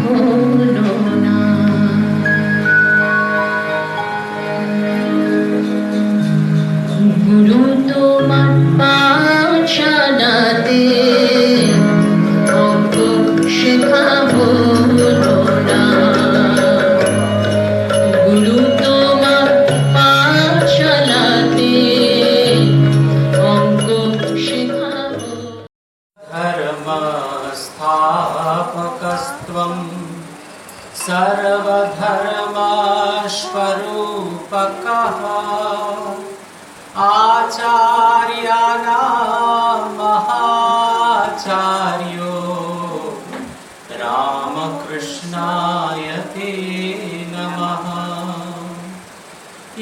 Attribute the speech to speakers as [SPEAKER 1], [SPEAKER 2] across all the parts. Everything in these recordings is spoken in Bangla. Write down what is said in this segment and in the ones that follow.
[SPEAKER 1] হলো না। গুরু তোমার পাঠশালাতে অঙ্ক শেখা হলো না। গুরু তোমার পাঠশালাতে অঙ্ক শেখা
[SPEAKER 2] ধর্মস্থাপকস্ত্বং সর্বধর্মস্বরূপকঃ আচার্যানাং মহাচার্যো রামকৃষ্ণায় তে নমঃ।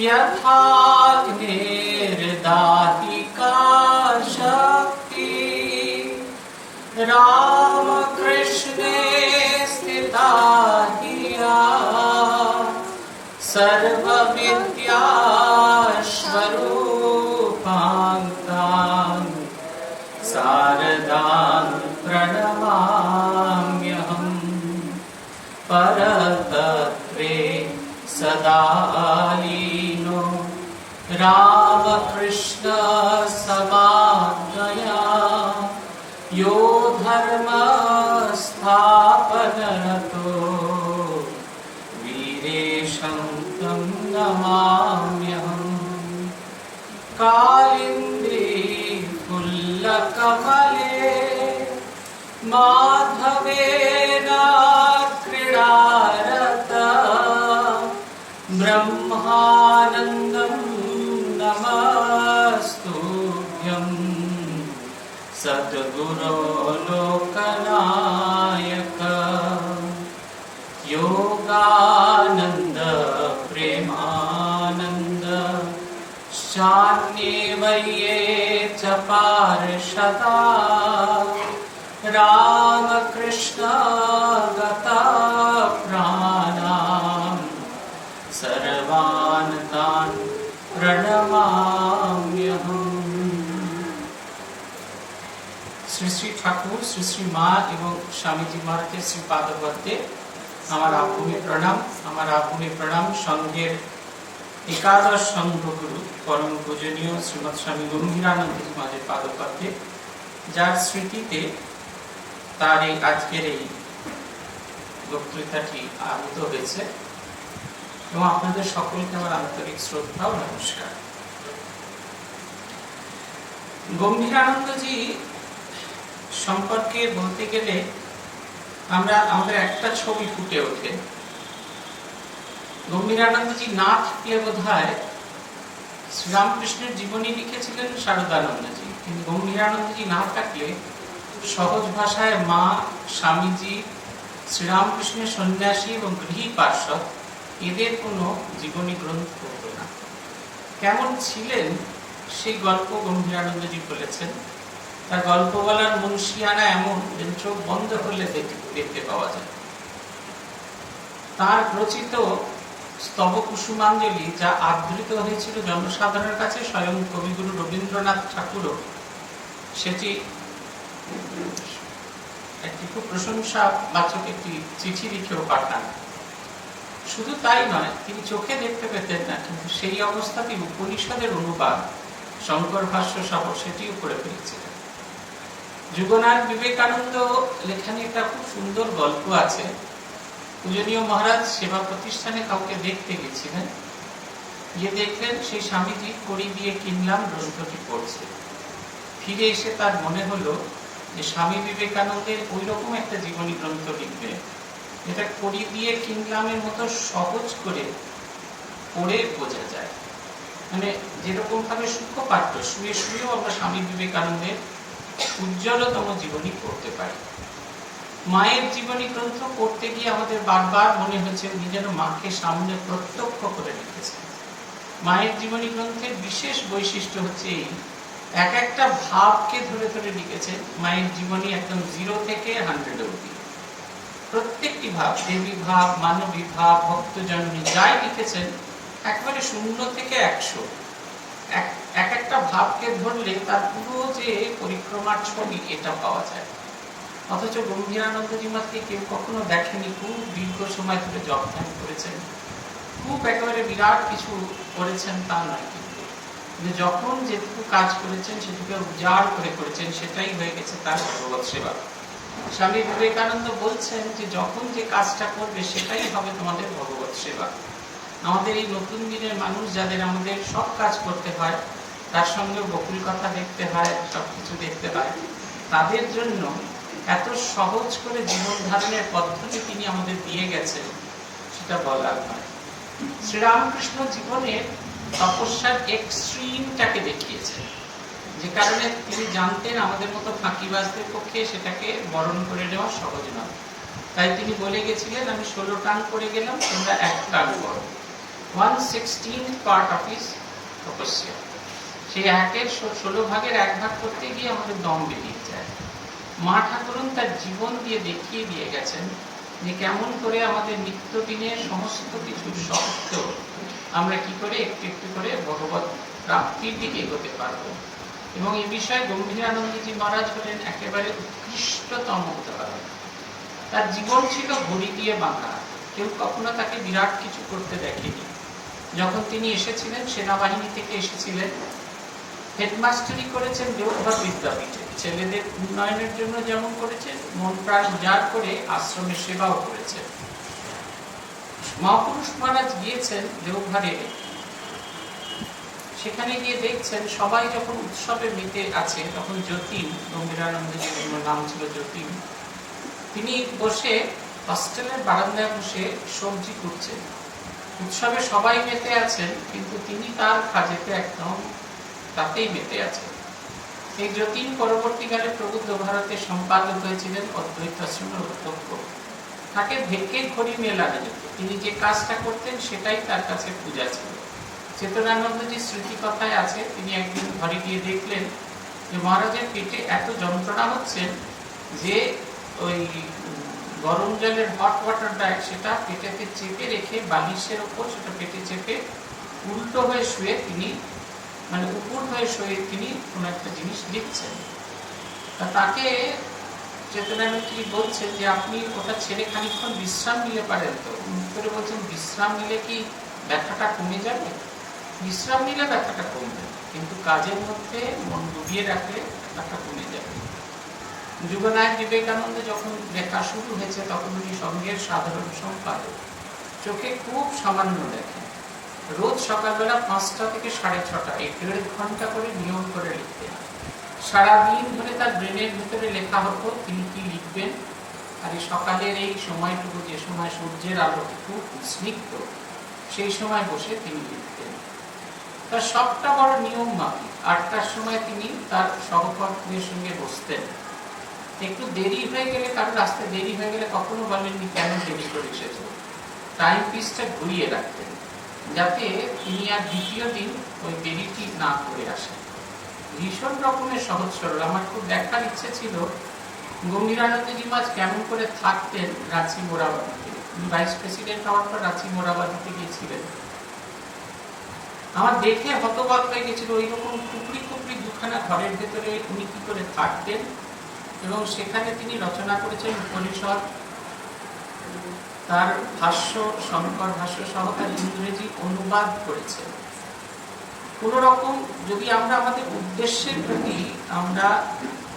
[SPEAKER 2] যথাগ্নির্দাহিকা শক্তি রামকৃষ্ণে স্থিতা হিয়া সর্ববিদ্যাস্বরূপাং তাং শারদাং প্রণমাম্যহম। পরতত্ত্বে সদা লীনো রামকৃষ্ণ সমাজ্ঞয়া यो धर्म स्थापनरतो वीरेशं तं नमाम्यहम्। कालिन्द्री फुल्लकमले माधवेन क्रीडारता ब्रह्मानन्दं नमस्तुभ्यम्। सद्गुरो लोकनायक योगानंद प्रेमानंद शान्ये वये च पार्षदा रामकृष्ण गता प्राणां सर्वान् तान् प्रणमाम्यहम्। শ্রী শ্রী ঠাকুর, শ্রী শ্রী মা এবং স্বামীজি মহারাজের শ্রী পাদপদ্মে আমার আভূমি প্রণাম। আমার আভূমি প্রণাম সঙ্ঘের একাদশ সংঘগুরু পরম পূজনীয় শ্রীমৎ স্বামী গম্ভীরানন্দজি মহারাজের পাদপদ্মে, যার স্মৃতিতে তার এই আজকের এই বক্তৃতাটি আহূত হয়েছে। এবং আপনাদের সকলকে আমার আন্তরিক শ্রদ্ধা ও নমস্কার। গম্ভীরানন্দজি সম্পর্কে বলতে গেলে আমাদের একটা ছবি ফুটে ওঠে। গম্ভীরানন্দজি না থাকলে বোধহয় শ্রীরামকৃষ্ণের জীবনী লিখেছিলেন শারদানন্দজি, কিন্তু গম্ভীরানন্দজি না থাকলে সহজ ভাষায় মা, স্বামীজি, শ্রীরামকৃষ্ণের সন্ন্যাসী এবং গৃহী পার্ষদ এদের কোনো জীবনী গ্রন্থ হতো না। কেমন ছিলেন সেই গল্প গম্ভীরানন্দজি বলেছেন। তার গল্প বলার মুন্সিয়ানা এমন যে চোখ বন্ধ করলে দেখতে পাওয়া যায়। তার রচিত স্তব কুসুমাঞ্জলি, যা আদৃত হয়েছিল জনসাধারণের কাছে, স্বয়ং কবিগুরু রবীন্দ্রনাথ ঠাকুরও সেটি একটি খুব প্রশংসাবাচক একটি চিঠি লিখেও পাঠান। শুধু তাই নয়, তিনি চোখে দেখতে পেতেন না, কিন্তু সেই অবস্থাতেই উপনিষদের অনুবাদ শঙ্কর ভাষ্য সহ সেটিও করে ফেলেছিলেন। যুগনাথ বিবেকানন্দ লেখানে একটা খুব সুন্দর গল্প আছে। পূজনীয় মহারাজ সেবা প্রতিষ্ঠানে কাউকে দেখতে গেছিলেন, গিয়ে দেখলেন সেই স্বামীজি কড়ি দিয়ে কিনলাম গ্রন্থটি পড়ছে। ফিরে এসে তার মনে হলো যে স্বামী বিবেকানন্দের ওই রকম একটা জীবনী গ্রন্থ লিখবে, যেটা কড়ি দিয়ে কিনলামের মতো সহজ করে পড়ে বোঝা যায়। মানে যেরকম ভাবে সূক্ষ্ম পাঠ্য, শুয়ে শুয়েও আমরা স্বামী বিবেকানন্দের উজ্জ্বলতম জীবনী পড়তে পারি। মায়ের জীবনী গ্রন্থ পড়তে গিয়ে আমাদের বারবার মনে হয়েছে উনি যেন মাকে সামনে প্রত্যক্ষ করে লিখেছেন। মায়ের জীবনী গ্রন্থের বিশেষ বৈশিষ্ট্য হচ্ছে এই, এক একটা ভাবকে ধরে ধরে লিখেছেন। মায়ের জীবনী একদম 0 থেকে 100 অবধি প্রত্যেকটি ভাব, দেবী ভাব, মানবী ভাব, ভক্তজননী, যাই লিখেছেন একবারে 0 থেকে 100 এক একটা ভাবকে ধরলে তার পুরো যে পরিক্রমার ছবি এটা পাওয়া যায়। অথচ গম্ভীরানন্দজি মহারাজকে কেউ কখনো দেখেনি, খুব দীর্ঘ সময় ধরে জপ ধ্যান করেছেন, খুব একেবারে বিরাট কিছু করেছেন তা নয়, কিন্তু যখন যেটুকু কাজ করেছেন সেটুকু উজাড় করে করেছেন, সেটাই হয়ে গেছে তার ভগবৎ সেবা। স্বামী বিবেকানন্দ বলছেন যে যখন যে কাজটা করবে সেটাই হবে তোমাদের ভগবৎ সেবা। আমাদের এই নতুন দিনের মানুষ যাদের আমাদের সব কাজ করতে হয়, তার সঙ্গে বকুল কথা দেখতে হয়, সবকিছু দেখতে হয়, তাদের জন্য এত সহজ করে জীবন ধারণের পদ্ধতি তিনি আমাদের দিয়ে গেছেন, সেটা বলার নয়। শ্রীরামকৃষ্ণ জীবনের তপস্যার এক্সট্রিমটাকে দেখিয়েছেন, যে কারণে তিনি জানতেন আমাদের মতো ফাঁকিবাজদের পক্ষে সেটাকে বরণ করে নেওয়া সহজ নয়। তাই তিনি বলে গেছিলেন, আমি 16 টান করে গেলাম, তোমরা 1 টান করো। 1/16 পার্ট অফ হিজ তপস্যা। সেই 16 ভাগের 1 ভাগ করতে গিয়ে আমাদের দম বেরিয়ে যায়। মা ঠাকুরুন তার জীবন দিয়ে দেখিয়ে দিয়ে গেছেন যে কেমন করে আমাদের নিত্যদিনের সমস্ত কিছুর সত্ত্বেও আমরা কি করে একটু একটু করে ভগবত প্রাপ্তির দিকে এগোতে পারবো। এবং এই বিষয়ে গম্ভীরানন্দজি মহারাজ হলেন একেবারে উৎকৃষ্টতম উদাহরণ। তার জীবন ছিল ঘড়ি দিয়ে বাঁধা, কেউ কখনো তাকে বিরাট কিছু করতে দেখেনি। যখন তিনি এসেছিলেন, সেনাবাহিনী থেকে এসেছিলেন, হেডমাস্টারি করেছেন দেওঘর বিদ্যাপীঠে, ছেলেদের উন্নয়নের জন্য যেমন করেছেন, মন প্রাণ উজাড় করে আশ্রমের সেবাও করেছেন। মহাপুরুষ মহারাজ গিয়েছেন দেওঘরে, সেখানে গিয়ে দেখছেন সবাই যখন উৎসবে মেতে আছে, তখন যতীন, গম্ভীরানন্দজির নাম ছিল যতীন, তিনি বসে হস্টেলের বারান্দায় বসে সবজি কুটছেন। উৎসবে সবাই মেতে আছেন, কিন্তু তিনি তার কাজেতে একদম তাতেই মেতে আছেন। এই যতীন পরবর্তীকালে প্রবুদ্ধ ভারতের সম্পাদক হয়েছিলেন, অদ্বৈত আশ্রমের অধ্যক্ষ। তাকে ভেকে ঘড়ি মেলানো যেত, তিনি যে কাজটা করতেন সেটাই তার কাছে পূজা ছিল। চেতনানন্দজির স্মৃতিকথায় আছে, তিনি একদিন ঘরে গিয়ে দেখলেন যে মহারাজের পেটে এত যন্ত্রণা হচ্ছেন যে ওই গরম জলের হট ওয়াটার ব্যাগ সেটা পেটেতে চেপে রেখে বালিশের ওপর সেটা পেটে চেপে উল্টো হয়ে শুয়ে তিনি, মানে উপর হয়ে শুয়ে তিনি কোনো একটা জিনিস লিখছেন। তাকে চেতনানন্দজি বলছেন যে আপনি ওটা ছেড়ে খানিকক্ষণ বিশ্রাম নিলে পারেন তো? উত্তরে বলছেন, বিশ্রাম নিলে কি ব্যথাটা কমে যাবে? বিশ্রাম নিলে ব্যথাটা কমবে, কিন্তু কাজের মধ্যে মন ডুবিয়ে রাখলে ব্যথা কমে যাবে। যুগনায়ক বিবেকানন্দ যখন লেখা শুরু হয়েছে, তখন উনি সঙ্গের সাধারণ সম্পাদক, চোখে খুব সামান্য দেখেন। রোজ সকালবেলা 5টা থেকে 6:30 এই 1.5 ঘন্টা করে নিয়ম করে লিখতেন। সারাদিন ধরে তার ব্রেনের ভিতরে লেখা হতো তিনি কি লিখবেন। আর এই সকালের এই সময়টুকু, যে সময় সূর্যের আলো খুব স্নিগ্ধ, সেই সময় বসে তিনি লিখতেন। তার সবটা বড় নিয়ম মাফিক। 8টার সময় তিনি তার সহকর্মীদের সঙ্গে বসতেন। একটু দেরি হয়ে গেলে, কারোর আসতে দেরি হয়ে গেলে কখনো বলেননি কেন দেরি করে এসেছো, টাইম পিসটা ঘুরিয়ে রাখতেন, যাতে তিনি আর দ্বিতীয় দিন ওই দেরিটি না করে আসেন। ভীষণ রকমের সহজ সরল। আমার খুব দেখার ইচ্ছে ছিল গম্ভীরানন্দজি মহারাজ কেমন করে থাকতেন রাঁচি মোরাবাদিতে। উনি ভাইস প্রেসিডেন্ট হওয়ার পর রাঁচি মোরাবাদিতে গিয়েছিলেন। আমার দেখে হতবাক হয়ে গেছিল, ওই রকম টুকরি টুকরি দুখানা ঘরের ভেতরে উনি কি করে থাকতেন। এবং সেখানে তিনি রচনা করেছেন উপনিষদ, তার ভাষ্য, শঙ্কর ভাষ্য সহ তার ইংরেজি অনুবাদ করেছেন। কোন রকম যদি আমরা আমাদের উদ্দেশ্যের প্রতি আমরা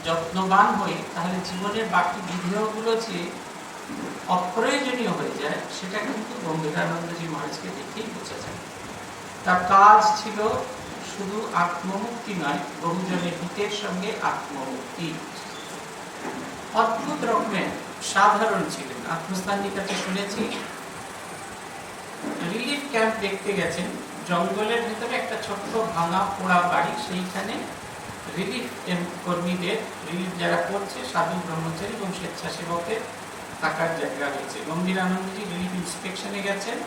[SPEAKER 2] যত্নবান হই, তাহলে জীবনের বাকি বিধেয়গুলো যে অপ্রয়োজনীয় হয়ে যায়, সেটা কিন্তু গম্ভীরানন্দজি মহারাজকে দেখেই বোঝা যায়। তার কাজ ছিল শুধু আত্মমুক্তি নয়, বহুজনের হিতের সঙ্গে আত্মমুক্তি। অদ্ভুত রকমের সাধারণ ছিলেন। আত্মস্থানের কাছে শুনেছি রিলিফ ক্যাম্প দেখতে গেছেন, জঙ্গলের ভিতরে একটা ছোট্ট ভাঙা পোড়া বাড়ি, সেইখানে রিলিফ কর্মীদের, রিলিফ যারা করছে সাধু ব্রহ্মচারী এবং স্বেচ্ছাসেবকের থাকার জায়গা রয়েছে। গম্ভীরানন্দজি রিলিফ ইন্সপেকশনে গেছেন।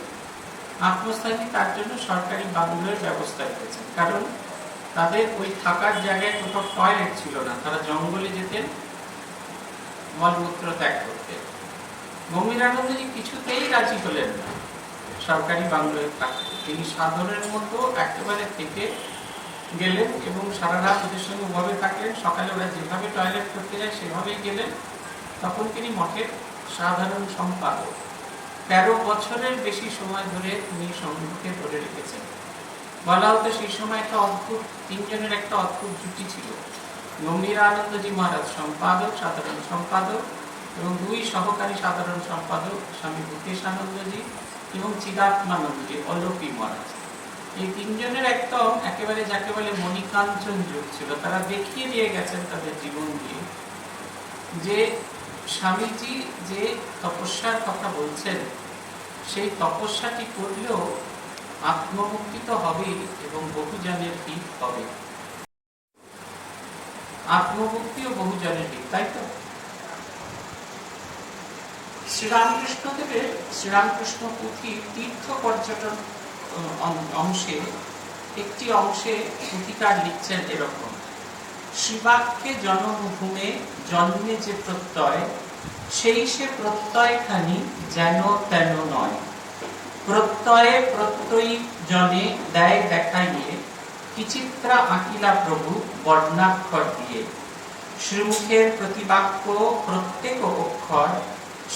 [SPEAKER 2] আত্মস্থানী তার জন্য সরকারি বাংলোর ব্যবস্থা করেছেন, কারণ তাদের ওই থাকার জায়গায় কোথাও টয়লেট ছিল না, তারা জঙ্গলে যেতেন মলমূত্র ত্যাগ করতে। গম্ভীরানন্দজি কিছুতেই রাজি হলেন না সরকারি বাংলোয় থাকতে। তিনি সাধনের মতো একেবারে থেকে গেলেন এবং সারা রাত ওদের সঙ্গে ওভাবে থাকলেন। সকালে ওরা যেভাবে টয়লেট করতে যায় সেভাবেই গেলেন, তখন তিনি মঠের সাধারণ সম্পাদক। 13 বছরের বেশি সময় ধরে তিনি সংঘকে ধরে রেখেছেন। বলা হতো সেই সময় একটা অদ্ভুত, তিনজনের একটা অদ্ভুত জুটি ছিল। গম্ভীরানন্দজি মহারাজ সম্পাদক, সাধারণ সম্পাদক, এবং 2 সহকারী সাধারণ সম্পাদক স্বামী ভূতেশানন্দজি এবং চিদাত্মানন্দজি অলৌকিক মহারাজ। এই তিনজনের একদম একেবারে যাকে বলে মণিকাঞ্চন যুগ ছিল। তারা দেখিয়ে দিয়ে গেছেন তাদের জীবন দিয়ে যে স্বামীজি যে তপস্যার কথা বলছেন সেই তপস্যাটি করলেও আত্মমুক্তি তো হবেই এবং বহুজনের হিত হবে। আত্মমুক্তি ও বহুজনের হিত, তাই তো? শ্রীরামকৃষ্ণদেবের শ্রীরামকৃষ্ণ পুঁথি তীর্থ পর্যটন অংশে একটি অংশে পুঁথিকার লিখছেন এরকম: শিবাক্যে জন্মভূমে জন্মে যে প্রত্যয়, সেই সে প্রত্যয়খানি যেন তেন নয়। প্রত্যয়ে প্রত্যয়ী জনে দেয় দেখাইয়ে, বিচিত্রা আঁকিলা প্রভু বর্ণাক্ষর দিয়ে। শ্রীমুখের প্রতিবাক্য প্রত্যেক অক্ষর,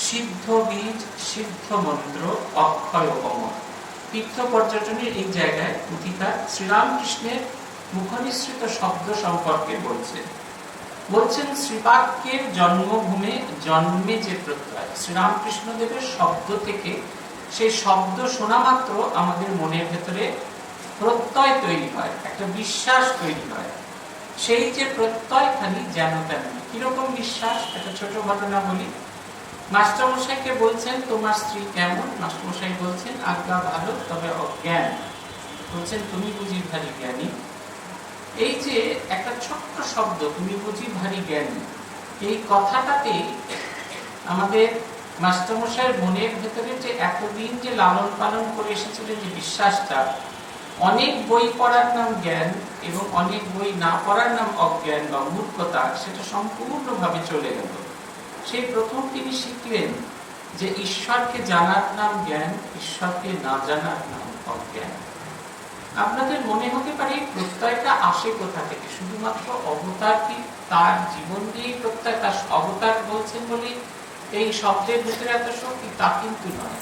[SPEAKER 2] সিদ্ধ বীজ সিদ্ধ মন্ত্র অক্ষয় অমর। তীর্থ পর্যটনের এই জায়গায় পুঁথিকার শ্রীরামকৃষ্ণের মুখনিসৃত শব্দ সম্পর্কে বলছেন শ্রীবাক্যের জন্মভূমে জন্মে যে প্রত্যয়। শ্রীরামকৃষ্ণদেবের শব্দ থেকে সেই শব্দ শোনা মাত্র আমাদের মনের ভেতরে প্রত্যয় তৈরি হয়, একটা বিশ্বাস তৈরি হয়। সেই যে প্রত্যয়খানি যেন তেন। কিরকম বিশ্বাস? একটা ছোট ঘটনা বলি। মাস্টারমশাইকে বলছেন তোমার স্ত্রী কেমন? মাস্টারমশাই বলছেন আজ্ঞা ভালো, তবে অজ্ঞান। বলছেন তুমি বুঝি ভারী জ্ঞানী। এই যে একটা ছোট্ট শব্দ তুমি বুঝি ভারী জ্ঞানী, এই কথাটাতে আমাদের মাস্টারমশাইয়ের মনের ভেতরে যে এতদিন যে লালন পালন করে এসেছিলেন যে বিশ্বাসটা, অনেক বই পড়ার নাম জ্ঞান এবং অনেক বই না পড়ার নাম অজ্ঞান বা মূর্খতা, সেটা সম্পূর্ণভাবে চলে গেল। সেই প্রথম তিনি শিখলেন যে ঈশ্বরকে জানার নাম জ্ঞান, ঈশ্বরকে না জানার নাম অজ্ঞান। আপনাদের মনে হতে পারে এই প্রত্যয়টা আসে কোথা থেকে? শুধুমাত্র অবতার কি তার জীবন দিয়েই প্রত্যয়, তার অবতার বলছেন বলে এই শব্দের ভিতরে এত শক্তি? তা কিন্তু নয়।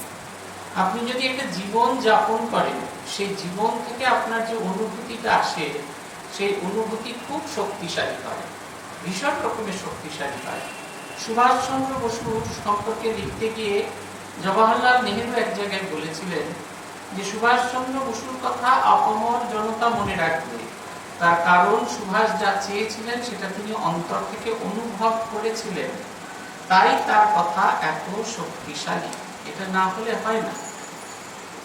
[SPEAKER 2] আপনি যদি একটা জীবন যাপন করেন, সেই জীবন থেকে আপনার যে অনুভূতিটা আসে, সেই অনুভূতি খুব শক্তিশালী হয়, ভীষণ রকমের শক্তিশালী হয়। সুভাষচন্দ্র বসুর সম্পর্কে লিখতে গিয়ে জওহরলাল নেহেরু এক জায়গায় বলেছিলেন যে সুভাষচন্দ্র বসুর কথা আপামর জনতা মনে রাখবে, তার কারণ সুভাষ যা চেয়েছিলেন সেটা তিনি অন্তর থেকে অনুভব করেছিলেন, তাই তার কথা এত শক্তিশালী। এটা না হলে হয় না।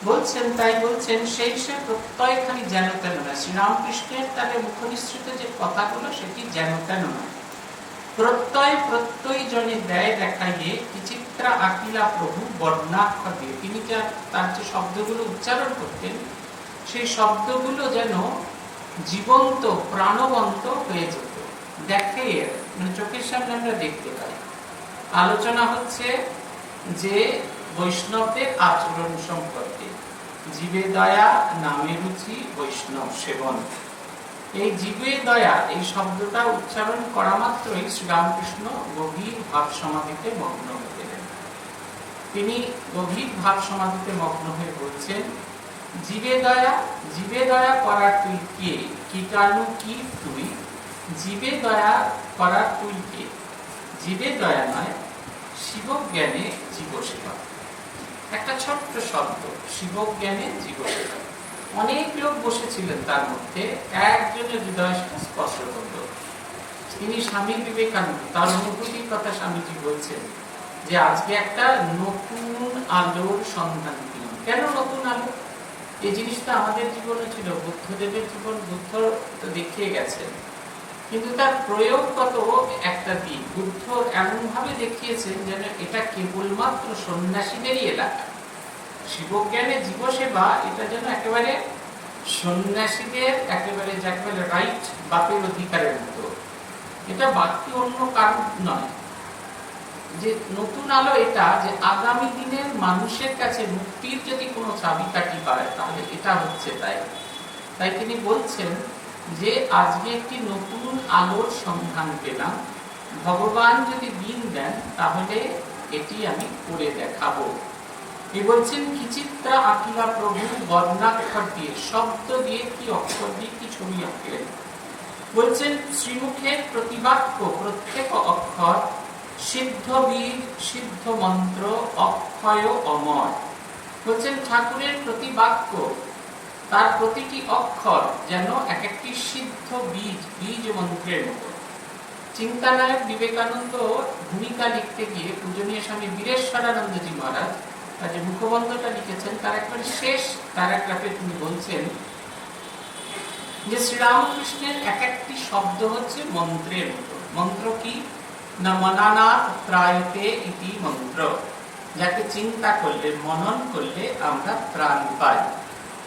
[SPEAKER 2] বলছেন সেই সে প্রত্যয়খানি যেন তেন নয়। শ্রীরামকৃষ্ণের তাদের মুখনিসৃত যে কথাগুলো সেটি যেন তেন নয়। প্রত্যয় প্রত্যয়ী জনে দেয় দেখাইয়ে, বিচিত্রা আঁকিলা প্রভু বর্ণাক্ষর দিয়ে। তিনি তার যে শব্দগুলো উচ্চারণ করতেন, সেই শব্দগুলো যেন জীবন্ত প্রাণবন্ত হয়ে যেত, দেখে মানে চোখের সামনে আমরা দেখতে পাই। আলোচনা হচ্ছে যে বৈষ্ণবদের আচরণ সম্পর্কে। জীবে দয়া নামে রুচি বৈষ্ণব সেবন। এই জীবে দয়া এই শব্দটা উচ্চারণ করা মাত্রই শ্রীরামকৃষ্ণ গভীর ভাব সমাধিতে মগ্ন হয়ে গেলেন। তিনি গভীর ভাব সমাধিতে মগ্ন হয়ে বলছেন জীবে দয়া করার তুই কে? কীটাণু কি তুই? জীবে দয়া করার তুই কে? জীবে দয়া নয়, শিবজ্ঞানে জীবসেবা। একটা ছোট্ট শব্দ, শিবজ্ঞানে জীবসেবা। অনেক লোক বসেছিলেন, তার মধ্যে একজনের হৃদয় স্পর্শ করল। তিনি স্বামী বিবেকানন্দ। তার অনুভূতির কথা স্বামীজি বলছেন যে আজকে একটা নতুন আলোর সন্ধান পেলাম। কেন নতুন আলো? এই জিনিসটা আমাদের জীবনে ছিল, বুদ্ধদেবের জীবন, বুদ্ধ তো দেখিয়ে গেছেন, কিন্তু তার প্রয়োগগত একটা দিক বুদ্ধ এমন ভাবে দেখিয়েছেন যেন এটা কেবলমাত্র সন্ন্যাসীদেরই এলাকা। শিবজ্ঞানে জীবসেবা এটা যেন একেবারে সন্ন্যাসীদের একেবারে যাকে বলে রাইট, বাপের অধিকারের মতো। এটা বাকি অন্য কারণ নয়। যে নতুন আলো এটা যে আগামী দিনের মানুষের কাছে মুক্তির যদি কোনো চাবিকাঠি পায় তাহলে এটা হচ্ছে তাই তিনি বলছেন যে আজকে একটি নতুন আলোর সন্ধান পেলাম। ভগবান যদি দিন দেন তাহলে এটি আমি করে দেখাবো। এ বলছেন কি চিত্র আঁকিলা প্রভু বর্ণাক্ষর দিয়ে, শব্দ দিয়ে, কি অক্ষর দিয়ে কি ছবি আঁকলেন। বলছেন শ্রীমুখের প্রতিবাক্য প্রত্যেক অক্ষর সিদ্ধ বীজ, সিদ্ধ মন্ত্র, অক্ষয় অমর। বলছেন ঠাকুরের প্রতিবাক্য, তার প্রতিটি অক্ষর যেন এক একটি সিদ্ধ বীজ, বীজ মন্ত্রের মতো। চিন্তানায়ক বিবেকানন্দ ভূমিকা লিখতে গিয়ে পূজনীয় স্বামী বীরেশ্বরানন্দজি মহারাজ তার যে মুখবন্ধটা লিখেছেন তার একবার শেষ প্যারাগ্রাফে তিনি বলছেন যে শ্রীরামকৃষ্ণের এক একটি শব্দ হচ্ছে মন্ত্রের মতো। মন্ত্র কি না, মনানাথ ত্রায়তে ইতি মন্ত্র, যাকে চিন্তা করলে, মনন করলে আমরা ত্রাণ পাই।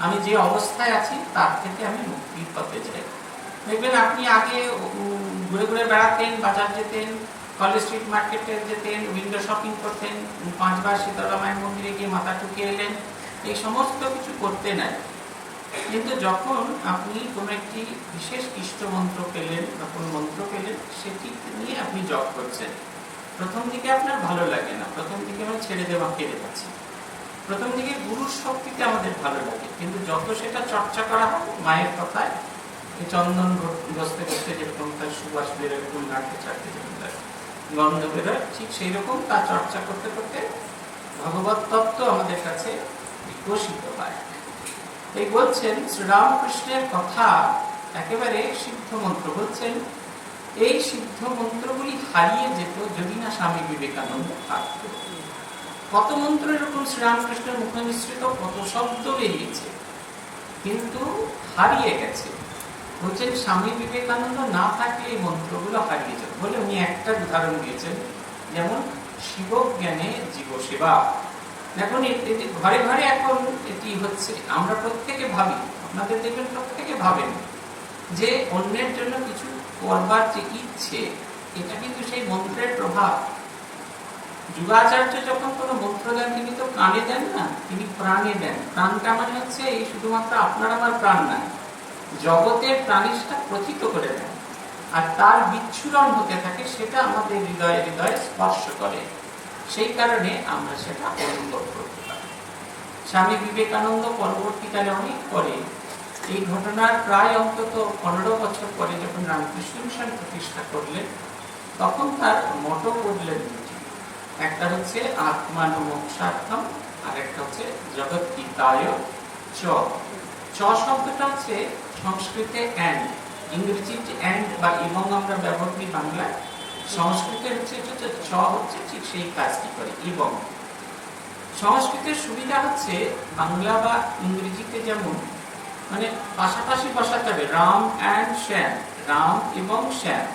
[SPEAKER 2] আমি যে অবস্থায় আছি তার থেকে আমি মুক্তির পথে যাই। দেখবেন আপনি আগে ঘুরে ঘুরে বেড়াতেন, বাজার যেতেন, কলেজ স্ট্রিট মার্কেটে যেতেন, উইন্ডো শপিং করতেন, 5 বার শীতলা মায়ের মন্দিরে গিয়ে মাথা ঠুকিয়ে এলেন, এই সমস্ত কিছু করতে নাই। কিন্তু যখন আপনি কোনো একটি বিশেষ ইষ্ট মন্ত্র পেলেন বা কোনো মন্ত্র পেলেন, সেটি নিয়ে আপনি জপ করছেন, প্রথম দিকে আপনার ভালো লাগে না, প্রথম দিকে আমরা ছেড়ে দেওয়া কেড়ে পাচ্ছি, প্রথম দিকে গুরুর শক্তিতে আমাদের ভালো লাগে। কিন্তু যত সেটা চর্চা করা হয়, মায়ের কথায় চন্দন ঘষতে ঘষতে যেরকম তার সুবাস বেরোয়, ফুল নাড়তে চাড়তে যেরকম তার গন্ধ বেরোয়, ঠিক সেই রকম তার চর্চা করতে করতে ভগবত তত্ত্ব আমাদের কাছে বিকশিত হয়। এই বলছেন শ্রীরামকৃষ্ণের কথা একেবারে সিদ্ধ মন্ত্র। বলছেন এই সিদ্ধ মন্ত্রগুলি হারিয়ে যেত যদি না স্বামী বিবেকানন্দ থাকত। কত মন্ত্র এরকম শ্রীরামকৃষ্ণের মুখে মিশ্রিত, কত শব্দ বেরিয়েছে, কিন্তু হারিয়ে গেছে। বলছেন স্বামী বিবেকানন্দ না থাকলে এই মন্ত্রগুলো হারিয়ে যেত বলে উনি একটা উদাহরণ দিয়েছেন, যেমন শিবজ্ঞানে জীব সেবা। এখন ঘরে ঘরে এখন এটি হচ্ছে, আমরা প্রত্যেকে ভাবি, আপনাদের দেখবেন প্রত্যেকে ভাবেন যে অন্যের জন্য কিছু করবার যে ইচ্ছে, এটা কিন্তু সেই মন্ত্রের প্রভাব। যুগাচার্য যখন কোনো মন্ত্র দেন, তিনি তো কানে দেন না, তিনি প্রাণে দেন। প্রাণটা মানে হচ্ছে এই শুধুমাত্র আপনার আমার প্রাণ না, জগতের প্রাণীটা প্রথিত করে দেন, আর তার বিচ্ছুরণ হতে থাকে, সেটা আমাদের হৃদয়ে হৃদয়ে স্পর্শ করে, সেই কারণে আমরা সেটা অনুভব করতে পারি। স্বামী বিবেকানন্দ পরবর্তীকালে অনেক পরে, এই ঘটনার প্রায় অন্তত 15 বছর পরে যখন রামকৃষ্ণ মিশন প্রতিষ্ঠা করলেন, তখন তার মটো করলেন দুটি, একটা হচ্ছে আত্মান মোক্ষার্থম, আর একটা হচ্ছে জগৎ হিতায় চ। চ শব্দটা হচ্ছে সংস্কৃতে অ্যান্ড, ইংরেজিতে অ্যান্ড বা এবং আমরা ব্যবহার করি বাংলায়, সংস্কৃতের হচ্ছে চ হচ্ছে ঠিক সেই কাজটি করে এবং। সংস্কৃতের সুবিধা হচ্ছে বাংলা বা ইংরেজিতে যেমন মানে পাশাপাশি বসাতে হবে, রাম অ্যান্ড শ্যাম, রাম এবং শ্যাম।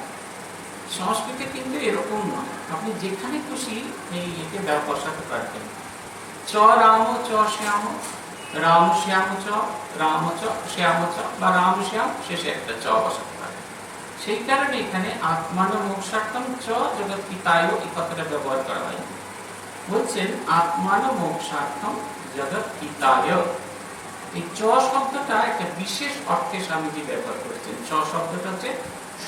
[SPEAKER 2] সংস্কৃতে কিন্তু এরকম নয়, আপনি যেখানে খুশি এই একে বসাতে পারবেন। চ রাম চ শ্যাম, রাম শ্যাম চ, রাম চ শ্যাম চ, বা রাম শ্যাম শেষে একটা চ বসাতে পারেন। সেই কারণে এখানে আত্মান মোক্ষার্থম চ জগৎ হিতায় এই কথাটা ব্যবহার করা হয়। বলছেন আত্মান মোক্ষার্থম জগৎ হিতায়, এই চ শব্দটা একটা বিশেষ অর্থে স্বামীজি ব্যবহার করেছেন। চ শব্দটা হচ্ছে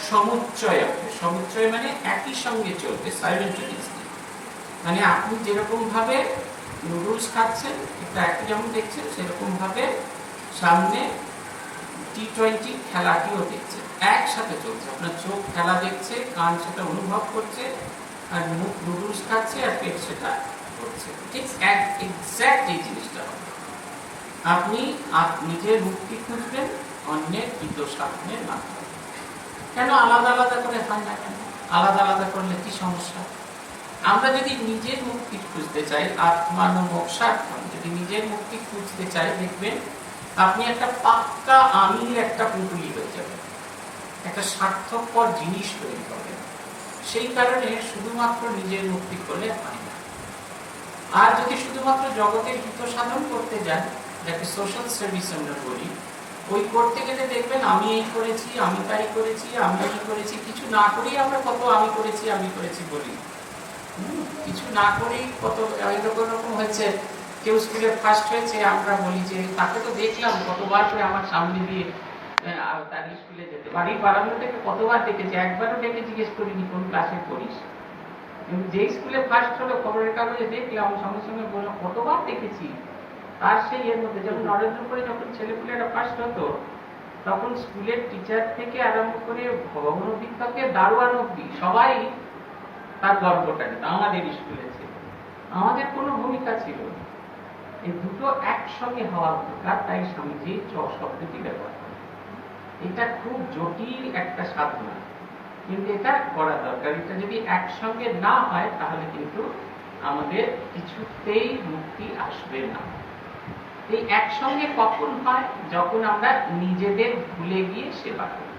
[SPEAKER 2] সমুচ্চয় অর্থে। সমুচ্চয় মানে একই সঙ্গে চলবে, সাইমেলটেনিয়াসলি। মানে আপনি যেরকম ভাবে নুডলস খাচ্ছেন, এটা একই যেমন দেখছেন, সেরকম ভাবে সামনে T20 খেলাটিও দেখছেন, একসাথে চলছে। আপনার চোখ খেলা দেখছে, কান সেটা অনুভব করছে, আর মুখ নুডলস খাচ্ছে, আর পেট সেটা করছে। ঠিক এক্স্যাক্ট এই জিনিসটা হবে। আপনি নিজের মুক্তি খুঁজবেন অন্যের হিত সাধনের মাধ্যমে। কেন আলাদা আলাদা করে হয় না? কেন আলাদা আলাদা করলে কি সমস্যা? আমরা যদি নিজের মুক্তি খুঁজতে চাই, আত্মান মোক্ষার্থম, যদি নিজের মুক্তি খুঁজতে চাই, দেখবেন আপনি একটা পাক্কা আমির একটা পুঁটুলি হয়ে যাবেন, একটা স্বার্থপর জিনিস তৈরি করবেন। সেই কারণে শুধুমাত্র নিজের মুক্তি করলে হয় না। আর যদি শুধুমাত্র জগতের হিত সাধন করতে যান, যাকে সোশ্যাল সার্ভিস আমরা বলি, ওই করতে গেলে দেখবেন আমি এই করেছি, আমি তাই করেছি, আমি এই করেছি, কিছু না করেই আমরা কত আমি করেছি বলি। কিছু না করেই কত এরকম হয়েছে। কেউ স্কুলে ফার্স্ট হয়েছে, আমরা বলি যে তাকে তো দেখলাম কতবার করে আমার সামনে দিয়ে তার স্কুলে যেতে, বাড়ির বারান্দা থেকে কতবার ডেকেছে, একবারও ডেকে জিজ্ঞেস করিনি কোন ক্লাসে পড়িস। যে স্কুলে ফার্স্ট হলো খবরের কাগজে দেখলাম, সঙ্গে সঙ্গে বললাম কতবার দেখেছি। তার সেই এর মধ্যে যেমন নরেন্দ্রপুরে যখন ছেলেপুলেরা ফার্স্ট হতো, তখন স্কুলের টিচার থেকে আরম্ভ করে ভবন অধীক্ষকের দারোয়ান অব্দি সবাই তার গর্বটা নিত। আমাদের স্কুলে ছিল, আমাদের কোনো ভূমিকা ছিল না। এই দুটো একসঙ্গে হওয়া দরকার, তাই স্বামীজি শব্দটি ব্যবহার করে। এটা খুব জটিল একটা সাধনা, কিন্তু এটা করা দরকার। এটা যদি একসঙ্গে না হয় তাহলে কিন্তু আমাদের কিছুতেই মুক্তি আসবে না। এই একসঙ্গে কখন হয়? যখন আমরা নিজেদের ভুলে গিয়ে সেবা করি।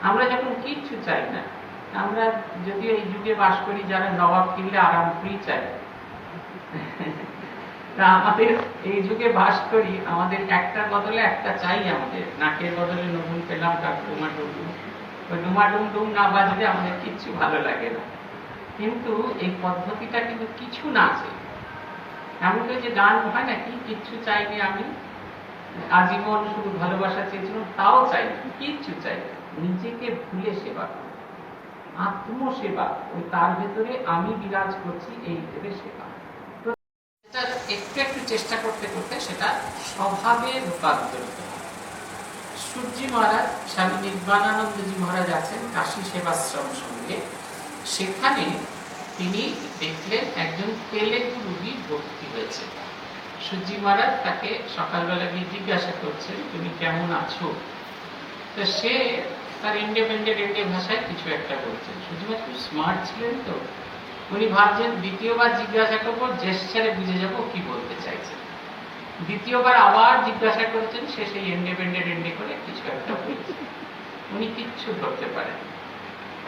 [SPEAKER 2] আমরা যখন কিচ্ছু চাই না, আমরা যদি এই যুগে বাস করি যারা নবাব কিনলে আরাম ফ্রি চাই, তা আমাদের এই যুগে বাস করি, আমাদের একটার বদলে একটা চাই। আমাদের নাকের বদলে নতুন পেলাম কাক ডুমা ডুমডুম, ওই ডুমা ডুমডুম না বাজলে আমাদের কিচ্ছু ভালো লাগে না। কিন্তু এই পদ্ধতিটা কিন্তু কিছু না আছে। এমনকি যে গান হয় নাকি, কিচ্ছু চাইনি আমি, আজীবন শুধু ভালোবাসা চেয়েছিলাম, তাও চাই, কিচ্ছু চাই, নিজেকে ভুলে সেবা করা, আত্মসেবা। ওই তার ভেতরে আমি বিরাজ করছি, এই ভেবে সেবা। একটু একটু চেষ্টা করতে করতে সেটা স্বভাবে রূপান্তরিত। সূর্যি মহারাজ, স্বামী নির্বাণানন্দজি মহারাজ আছেন কাশী সেবাশ্রম সঙ্গে, সেখানে তিনি দেখলেন একজন তেলেগু রোগী ভর্তি হয়েছে। সূর্যি মহারাজ তাকে সকালবেলা গিয়ে জিজ্ঞাসা করছেন, তুমি কেমন আছো? তো সে তার ইন্ডিপেন্ডেন্ট ভাষায় কিছু একটা বলছেন। সূর্যি মহারাজ খুব স্মার্ট ছিলেন, তো উনি ভাবছেন দ্বিতীয়বার জিজ্ঞাসা করবো, জেস্টারে বুঝে যাবো কি বলতে চাইছেন। দ্বিতীয়বার আবার জিজ্ঞাসা করছেন, সে সেই ইন্ডিপেন্ডেন্ট করে কিছু একটা বলছে, উনি কিচ্ছু ধরতে পারেন।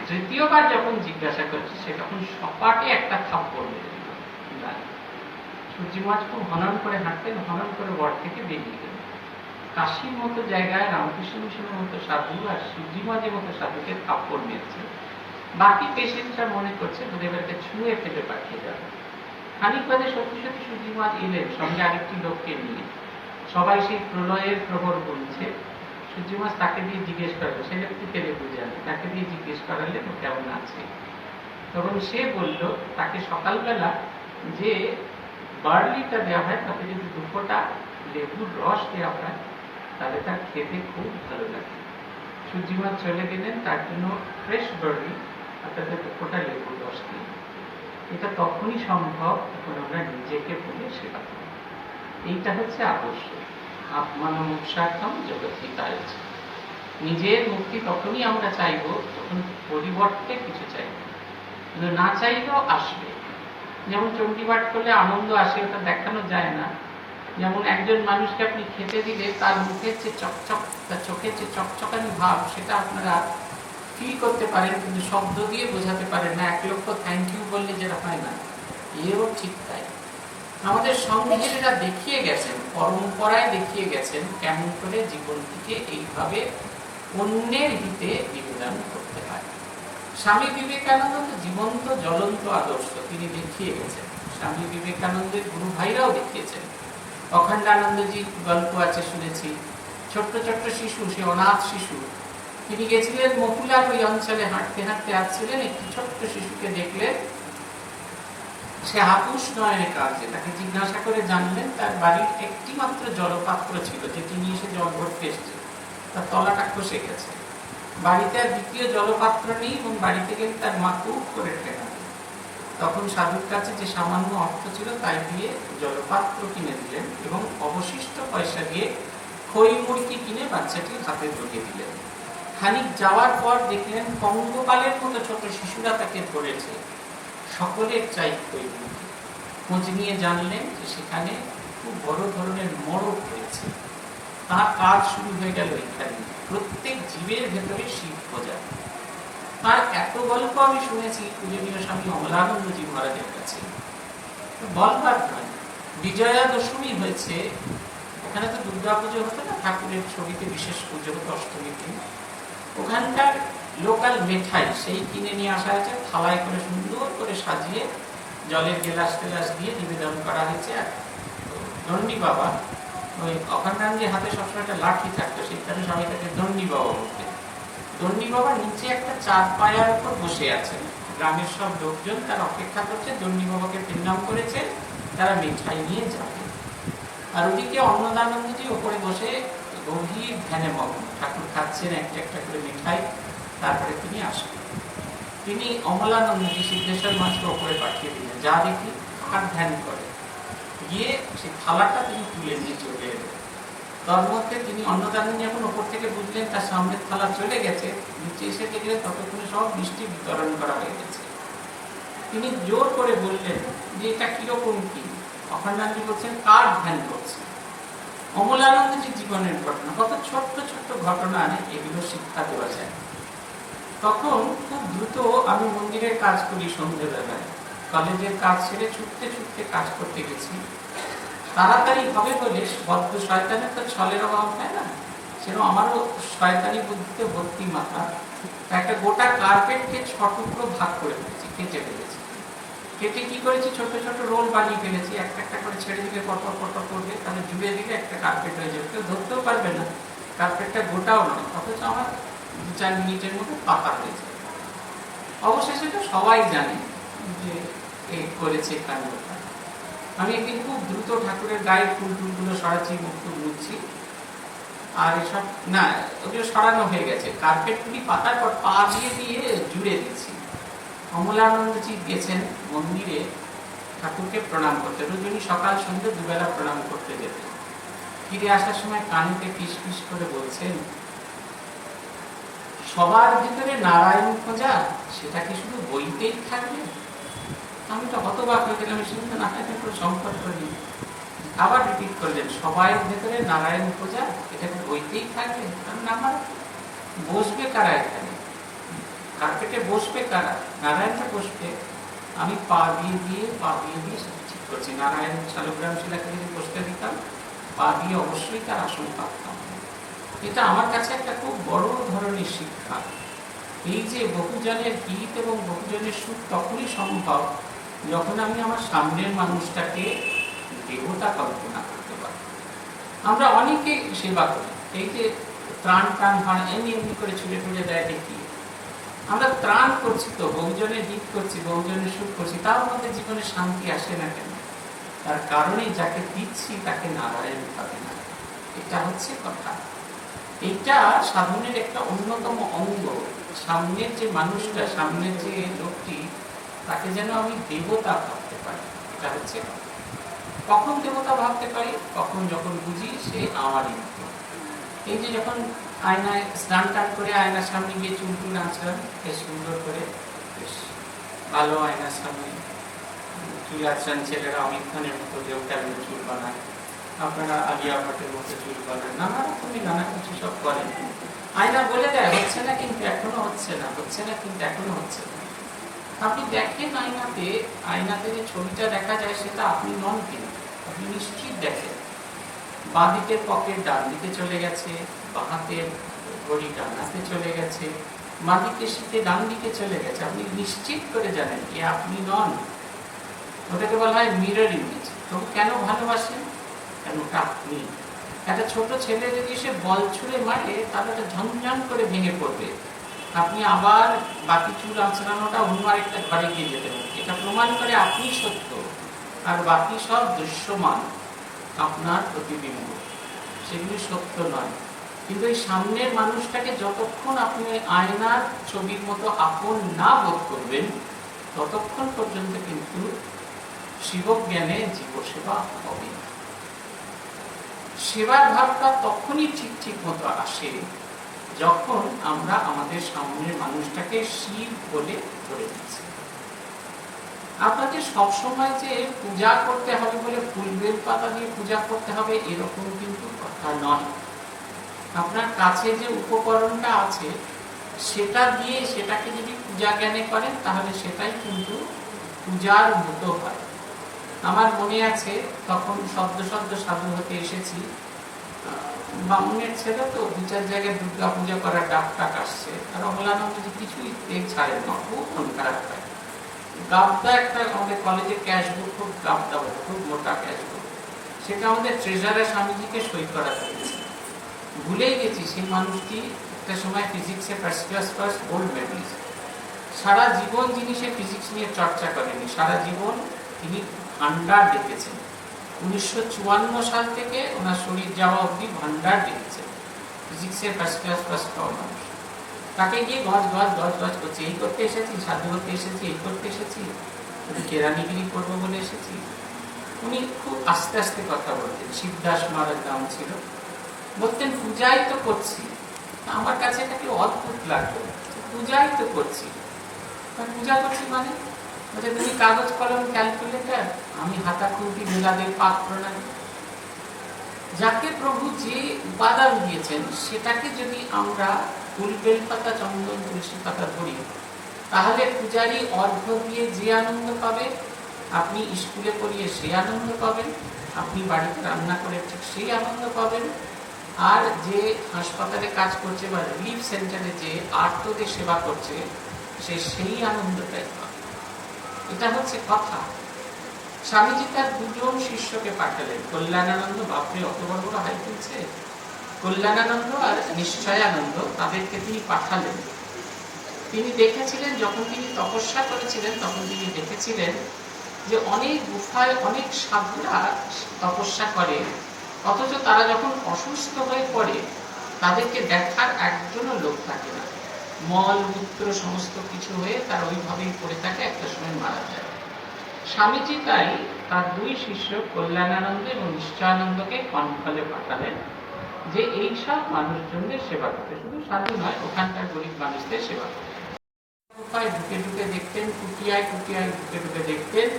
[SPEAKER 2] তৃতীয়বার যখন জিজ্ঞাসা করছে, সে তখন সপাটে একটা থাপ্পড় মেরে দিল। সূর্যি মহারাজ খুব হনন করে হাঁটতেন, হনন করে ওয়ার্ড থেকে বেরিয়ে গেলেন। কাশীর মতো জায়গায় রামকৃষ্ণ মিশনের মতো সাধু আর সূর্যি মহারাজের মতো সাধুকে থাপ্পড় মেরেছে। বাকি পেশেন্টরা মনে করছে বোধহয় ছুঁয়ে ফেলে পাঠিয়ে যাবে। খানিক বাদে সত্যি সত্যি সূর্যি মহারাজ এলেন সঙ্গে আরেকটি লোককে নিয়ে। সবাই সেই প্রলয়ের প্রহর বলছে। সূর্যি মহারাজ তাকে দিয়ে জিজ্ঞেস করলো, সে একটু তেলেগু জানে, তাকে দিয়ে জিজ্ঞেস করালে ও কেমন আছে। তখন সে বলল, তাকে সকালবেলা যে বার্লিটা দেওয়া হয় তাতে যদি 2 ফোঁটা লেবুর রস দেওয়া হয় তাহলে তার খেতে খুব ভালো লাগে। সূর্যি মহারাজ চলে গেলেন, তার জন্য ফ্রেশ বার্লি আর তাতে 2 ফোঁটা লেবুর রস দিন। এটা তখনই সম্ভব যখন আমরা নিজেকে ভুলে সেবা করি। এইটা হচ্ছে আদর্শ। আত্মান মোক্ষার্থম জগদ্গীতায় আছে। নিজের মুক্তি তখনই আমরা চাইব যখন পরিবর্তে কিছু চাইব, কিন্তু না চাইলেও আসবে। যেমন চণ্ডীপাঠ করলে আনন্দ আসে, ওটা দেখানো যায় না। যেমন একজন মানুষকে আপনি খেতে দিলে তার মুখের যে চকচক, তার চোখের যে চকচকানি ভাব, সেটা আপনারা ফিল করতে পারেন, কিন্তু শব্দ দিয়ে বোঝাতে পারেন না। 1 লক্ষ থ্যাংক ইউ বললে যেটা হয় না, এও ঠিক তাই। আমাদের সংঘেরা দেখিয়ে গেছেন, পরম্পরায় দেখিয়ে গেছেন কেমন করে জীবনটিকে এইভাবে অন্যের হিতে নিবেদন করতে হয়। স্বামী বিবেকানন্দ তো জীবন্ত জ্বলন্ত আদর্শ, তিনি দেখিয়ে গেছেন। স্বামী বিবেকানন্দের গুরু ভাইরাও দেখিয়েছেন। অখণ্ডানন্দজি গল্প আছে শুনেছি, ছোট্ট ছোট্ট শিশু, সে অনাথ শিশু, তিনি গেছিলেন মকুলার ওই অঞ্চলে, হাঁটতে হাঁটতে আসছিলেন, একটি ছোট্ট শিশুকে দেখলেন, সে হাপুস নয়নে কাঁদছে। তাকে জিজ্ঞাসা করে জানলেন তার বাড়ির একটি মাত্র জলপাত্র ছিল যেটি নিয়ে সে জল ভরতে এসছে, তার তলাটা খসে গেছে। বাড়িতে আর দ্বিতীয় জলপাত্র নেই, এবং বাড়িতে গেলে তার মা খুব করে ঠেকান। তখন সাধুর কাছে যে সামান্য অর্থ ছিল তাই দিয়ে জলপাত্র কিনে দিলেন, এবং অবশিষ্ট পয়সা দিয়ে খই মুরগি কিনে বাচ্চাটির হাতে ঢুকিয়ে দিলেন। খানিক যাওয়ার পর দেখলেন পঙ্গপালের মতো ছোট শিশুরা তাকে ধরেছে, সকলের চাই খই মুরগি। খোঁজ নিয়ে জানলেন যে সেখানে খুব বড় ধরনের মড়ক হয়েছে। তার কাজ শুরু হয়ে গেল এখানে, প্রত্যেক জীবের ভেতরে শিব খোঁজা। তার এত গল্প আমি শুনেছি পূজনীয় স্বামী অমলানন্দজি মহারাজের কাছে, বলবার নয়। বিজয়া দশমী হয়েছে, ওখানে তো দুর্গা পুজো হতো না, ঠাকুরের ছবিতে বিশেষ পুজো হতো অষ্টমীর দিন। ওখানকার লোকাল মিঠাই সেই কিনে নিয়ে আসা হয়েছে, থালায় করে সুন্দর করে সাজিয়ে জলের গেলাস টেলাস দিয়ে নিবেদন করা হয়েছে। আর দণ্ডী বাবা, ওই অখণ্ডানন্দের হাতে সবসময় একটা লাঠি থাকতো, সেই কারণে সবাই তাকে দণ্ডী বাবা বলতেন। দণ্ডী বাবা নিচে একটা 4 পায়ার উপর বসে আছেন, গ্রামের সব লোকজন তার অপেক্ষা করছে, দণ্ডী বাবাকে প্রণাম করেছে, তারা মিঠাই নিয়ে যাবে। আর ওদিকে অন্নদানন্দজি ওপরে বসে গভীর ধ্যানে মগ্ন, ঠাকুর খাচ্ছেন একটা একটা করে মিঠাই, তারপরে তিনি আসবেন। তিনি অমলানন্দজি সিদ্ধেশ্বর মাছকে ওপরে পাঠিয়ে দিলেন, যা দেখি আর ধ্যান করে, গিয়ে সেই থালাটা তিনি তুলে নিয়ে চলে এলেন। তার মধ্যে তিনি অন্নদানন্দজি যখন ওপর থেকে বুঝলেন তার সামনের থালা চলে গেছে, নিচে এসে দেখলেন ততক্ষণে সব মিষ্টি বিতরণ করা হয়ে গেছে। তিনি জোর করে বললেন যে এটা কিরকম কি? অখণ্ডানন্দজি বলছেন কার ধ্যান করছে? অমলানন্দজির জীবনের ঘটনা, কত ছোট্ট ছোট্ট ঘটনা এগুলো শিক্ষা দেওয়া যায়। তখন খুব দ্রুত আমি মন্দিরের কাজ করি, সন্ধ্যেবেলায় কলেজের কাজ ছেড়ে ছুটতে ছুটতে কাজ করতে গেছি। তাড়াতাড়ি হবে বলে বদ্ধ শয়তানের তো ছলের অভাব হয় না, সেরকম আমারও শয়তানি বুদ্ধিতে ভর্তি মাথা। একটা গোটা কার্পেটকে 6 টুকরো ভাগ করে ফেলেছি, কেটে ফেলেছি। কেটে কি করেছি, ছোট ছোট রোল বানিয়ে ফেলেছি, একটা একটা করে ছেড়ে দিলে পটর পটর করবে, তাহলে জুড়ে দিলে একটা কার্পেট হয়ে যাবে, কেউ ধরতেও পারবে না। কার্পেটটা গোটাও নয়, অথচ আমার 2-4 মিনিটের মধ্যে পাতা হয়েছে। অবশেষে তো সবাই জানে যে এ করেছে কাণ্ডটা। আমি একদিন খুব দ্রুত ঠাকুরের গায়ে ফুল টুলগুলো সরাচ্ছি, মুখ টুল মুছছি, আর এসব না, ওগুলো সরানো হয়ে গেছে। কার্পেটগুলি পাতার পর পা দিয়ে দিয়ে জুড়ে দিচ্ছি। অমলানন্দজি গেছেন মন্দিরে ঠাকুরকে প্রণাম করতে, রোজই সকাল সন্ধ্যে দুবেলা প্রণাম করতে যেতেন। ফিরে আসার সময় কানেতে ফিস ফিস করে বলছেন, সবার ভিতরে নারায়ণ খোঁজা, সেটা কি শুধু বইতেই থাকবে? আমি তো হতবাক হয়ে গেলাম, শুনতে নারায়ণের কোনো সংকট করিনি। আবার রিপিট করলেন, সবাই ভেতরে নারায়ণ খোঁজা, এটা কি বইতেই থাকবে? আমার বসবে কারা এখানে? কার্পেটে বসবে কারা? নারায়ণটা বসবে। আমি পা দিয়ে দিয়ে ঠিক করছি, নারায়ণ শালগ্রাম শিলাকে যদি বসতে দিতাম, পা দিয়ে অবশ্যই তার আসন পাতাম। এটা আমার কাছে একটা খুব বড় ধরনের শিক্ষা। এই যে বহুজনের হিত এবং বহুজনের সুখ তখনই সম্ভব যখন আমি আমার সামনের মানুষটাকে দেবতা কল্পনা করতে পারি। আমরা অনেকে সেবা করি, এই যে ত্রাণ টান ভান এমনি করে ছুটে ছুটে দেয় দেখি, আমরা ত্রাণ করছি তো, বহুজনের হিত করছি, বহুজনের সুখ করছি, তার মধ্যে জীবনে শান্তি আসে না কেন? তার কারণেই যাকে দিচ্ছি তাকে নারায়ণ পাবে না। এটা হচ্ছে কথা। এইটা সাধনের একটা অন্যতম অঙ্গ। সামনের যে মানুষটা, সামনের যে লোকটি, তাকে যেন আমি দেবতা ভাবতে পারি। এটা হচ্ছে কখন দেবতা ভাবতে পারি? কখন যখন বুঝি সে আমারই মতো। এই যে যখন আয়নায় স্নান টান করে আয়নার সামনে গিয়ে চুল টুল আঁচড়ান, বেশ সুন্দর করে, বেশ ভালো আয়নার সামনে চুল আঁচড়ান। ছেলেরা অমিত খানের মতো দেবতার চুল বানায়, আপনারা আলিয়া ভট্টের মতো চুল বানান, নানা রকমই নানা কিছু সব করেন। আয়না বলে দেয় হচ্ছে না কিন্তু এখনো হচ্ছে না, হচ্ছে না কিন্তু এখনো হচ্ছে না। আপনি দেখেন আয়নাতে, আয়নাতে যে ছবিটা দেখা যায় সেটা আপনি নন, কিন্তু আপনি নিশ্চিত দেখেন বাঁ দিকের পকেট ডান দিকে চলে গেছে, বাঁ হাতের ঘড়ি ডান হাতে চলে গেছে, বাঁ দিকের শীতে ডান দিকে চলে গেছে, আপনি নিশ্চিত করে জানেন যে আপনি নন। ওটাকে বলা হয় মিরর ইমেজ। তবু কেন ভালোবাসেন? কেন ওটা আপনি। একটা ছোট ছেলে যদি সে বল ছুঁড়ে মারে, তাহলে ওটা ঝনঝন করে ভেঙে পড়বে, আপনি আবার বাকি চুল আঁচড়ানোটা অন্য আরেকটা ঘরে গিয়ে যেতে হবে। এটা প্রমাণ করে আপনি সত্য আর বাকি সব দৃশ্যমান, আপনার প্রতিবিম্ব, সেগুলি সত্য নয়। কিন্তু এই সামনের মানুষটাকে যতক্ষণ আপনি আয়নার ছবির মতো আপন না বোধ করবেন, ততক্ষণ পর্যন্ত কিন্তু শিবজ্ঞানে জীবসেবা হবে না। সেবার ভাবটা তখনই ঠিক ঠিক মতো আসে যখন আমরা আমাদের সামনের মানুষটাকে শিব বলে ধরে দিচ্ছি। আপনাকে সবসময় যে পূজা করতে হবে বলে ফুল বেল পাতা দিয়ে পূজা করতে হবে এরকম কিন্তু কথা নয়। আপনার কাছে যে উপকরণটা আছে সেটা দিয়ে সেটাকে যদি পূজা জ্ঞানে করেন, তাহলে সেটাই কিন্তু পূজার মতো হয়। আমার মনে আছে তখন সদ্য সাধু হতে এসেছি, বামুনের ছেলে তো 2-4 জায়গায় দুর্গা পূজা করার ডাক টাক আসছে, আর অমলানন্দজি কিছুই ছাড়েন না, খুব মন খারাপ হয়। গাবদা একটা আমাদের কলেজে ক্যাশ বুক, খুব গাবদা বলে, খুব মোটা ক্যাশ বুক, সেটা আমাদের ট্রেজারার স্বামীজিকে সই করা হয়েছে। ভুলেই গেছি সেই মানুষটি একটা সময় ফিজিক্সে ফার্স্ট ক্লাস গোল্ড মেডেলিস্ট। সারা জীবন যিনি সে ফিজিক্স নিয়ে চর্চা করেনি, সারা জীবন তিনি ভান্ডার দেখেছেন। 1954 সাল থেকে ওনার শরীর যাওয়া অবধি ভান্ডার দেখেছেন, ফিজিক্সের ফার্স্ট ক্লাস ফার্স্ট পাওয়া মানুষ। তাকে গিয়ে গজ করছে, এই করতে এসেছি, সাধু করতে এসেছি, এই করতে এসেছি, কেরানিগিরি করবো বলে এসেছি। উনি খুব আস্তে আস্তে কথা বলতেন। শিবদাস মহারাজ নাম ছিল। বলতেন পূজাই তো করছি। আমার কাছে এটাকে অদ্ভুত লাগলো, পূজাই তো করছি। পূজা করছি মানে তুমি কাগজ কলম ক্যালকুলেটর, আমি হাতা খুঁটি বেলাদের পাক প্রণালী। যাকে প্রভু যে উপাদান দিয়েছেন সেটাকে যদি আমরা ফুল বেল পাতা চন্দন তুলসী পাতা ধরি, তাহলে পূজারী অর্ঘ্য দিয়ে যে আনন্দ পাবে, আপনি স্কুলে পড়িয়ে সেই আনন্দ পাবেন, আপনি বাড়িতে রান্না করে ঠিক সেই আনন্দ পাবেন, আর যে হাসপাতালে কাজ করছে বা রিলিফ সেন্টারে যে আর্তদের সেবা করছে সে সেই আনন্দটাই পাবে। এটা হচ্ছে কথা। স্বামীজি তার দুজন শিষ্যকে পাঠালেন, কল্যাণানন্দ, বাপরে অত বড় বড় হাই তুলছে, কল্যাণানন্দ আর নিশ্চয়ানন্দ, তাদেরকে তিনি পাঠালেন। তিনি দেখেছিলেন, যখন তিনি তপস্যা করেছিলেন তখন তিনি দেখেছিলেন যে অনেক গুফায় অনেক সাধুরা তপস্যা করে, অথচ তারা যখন অসুস্থ হয়ে পড়ে তাদেরকে দেখার একজনও লোক থাকে না। মল মূত্র সমস্ত কিছু হয়ে তারা ওইভাবেই পড়ে থাকে, একটা সময় মারা যায়। স্বামীজি তাই তার দুই শিষ্য কল্যাণানন্দ এবং নিশ্চয়ানন্দকে কনফলে পাঠালেন যে এই সব মানুষজনদের সেবা করতে, শুধু সাধু নয়, ওখানকার গরিব মানুষদের সেবা করতে। গুফায় ঢুকে ঢুকে দেখতেন, কুটিয়ায় কুটিয়ায় ঢুকে ঢুকে দেখতেন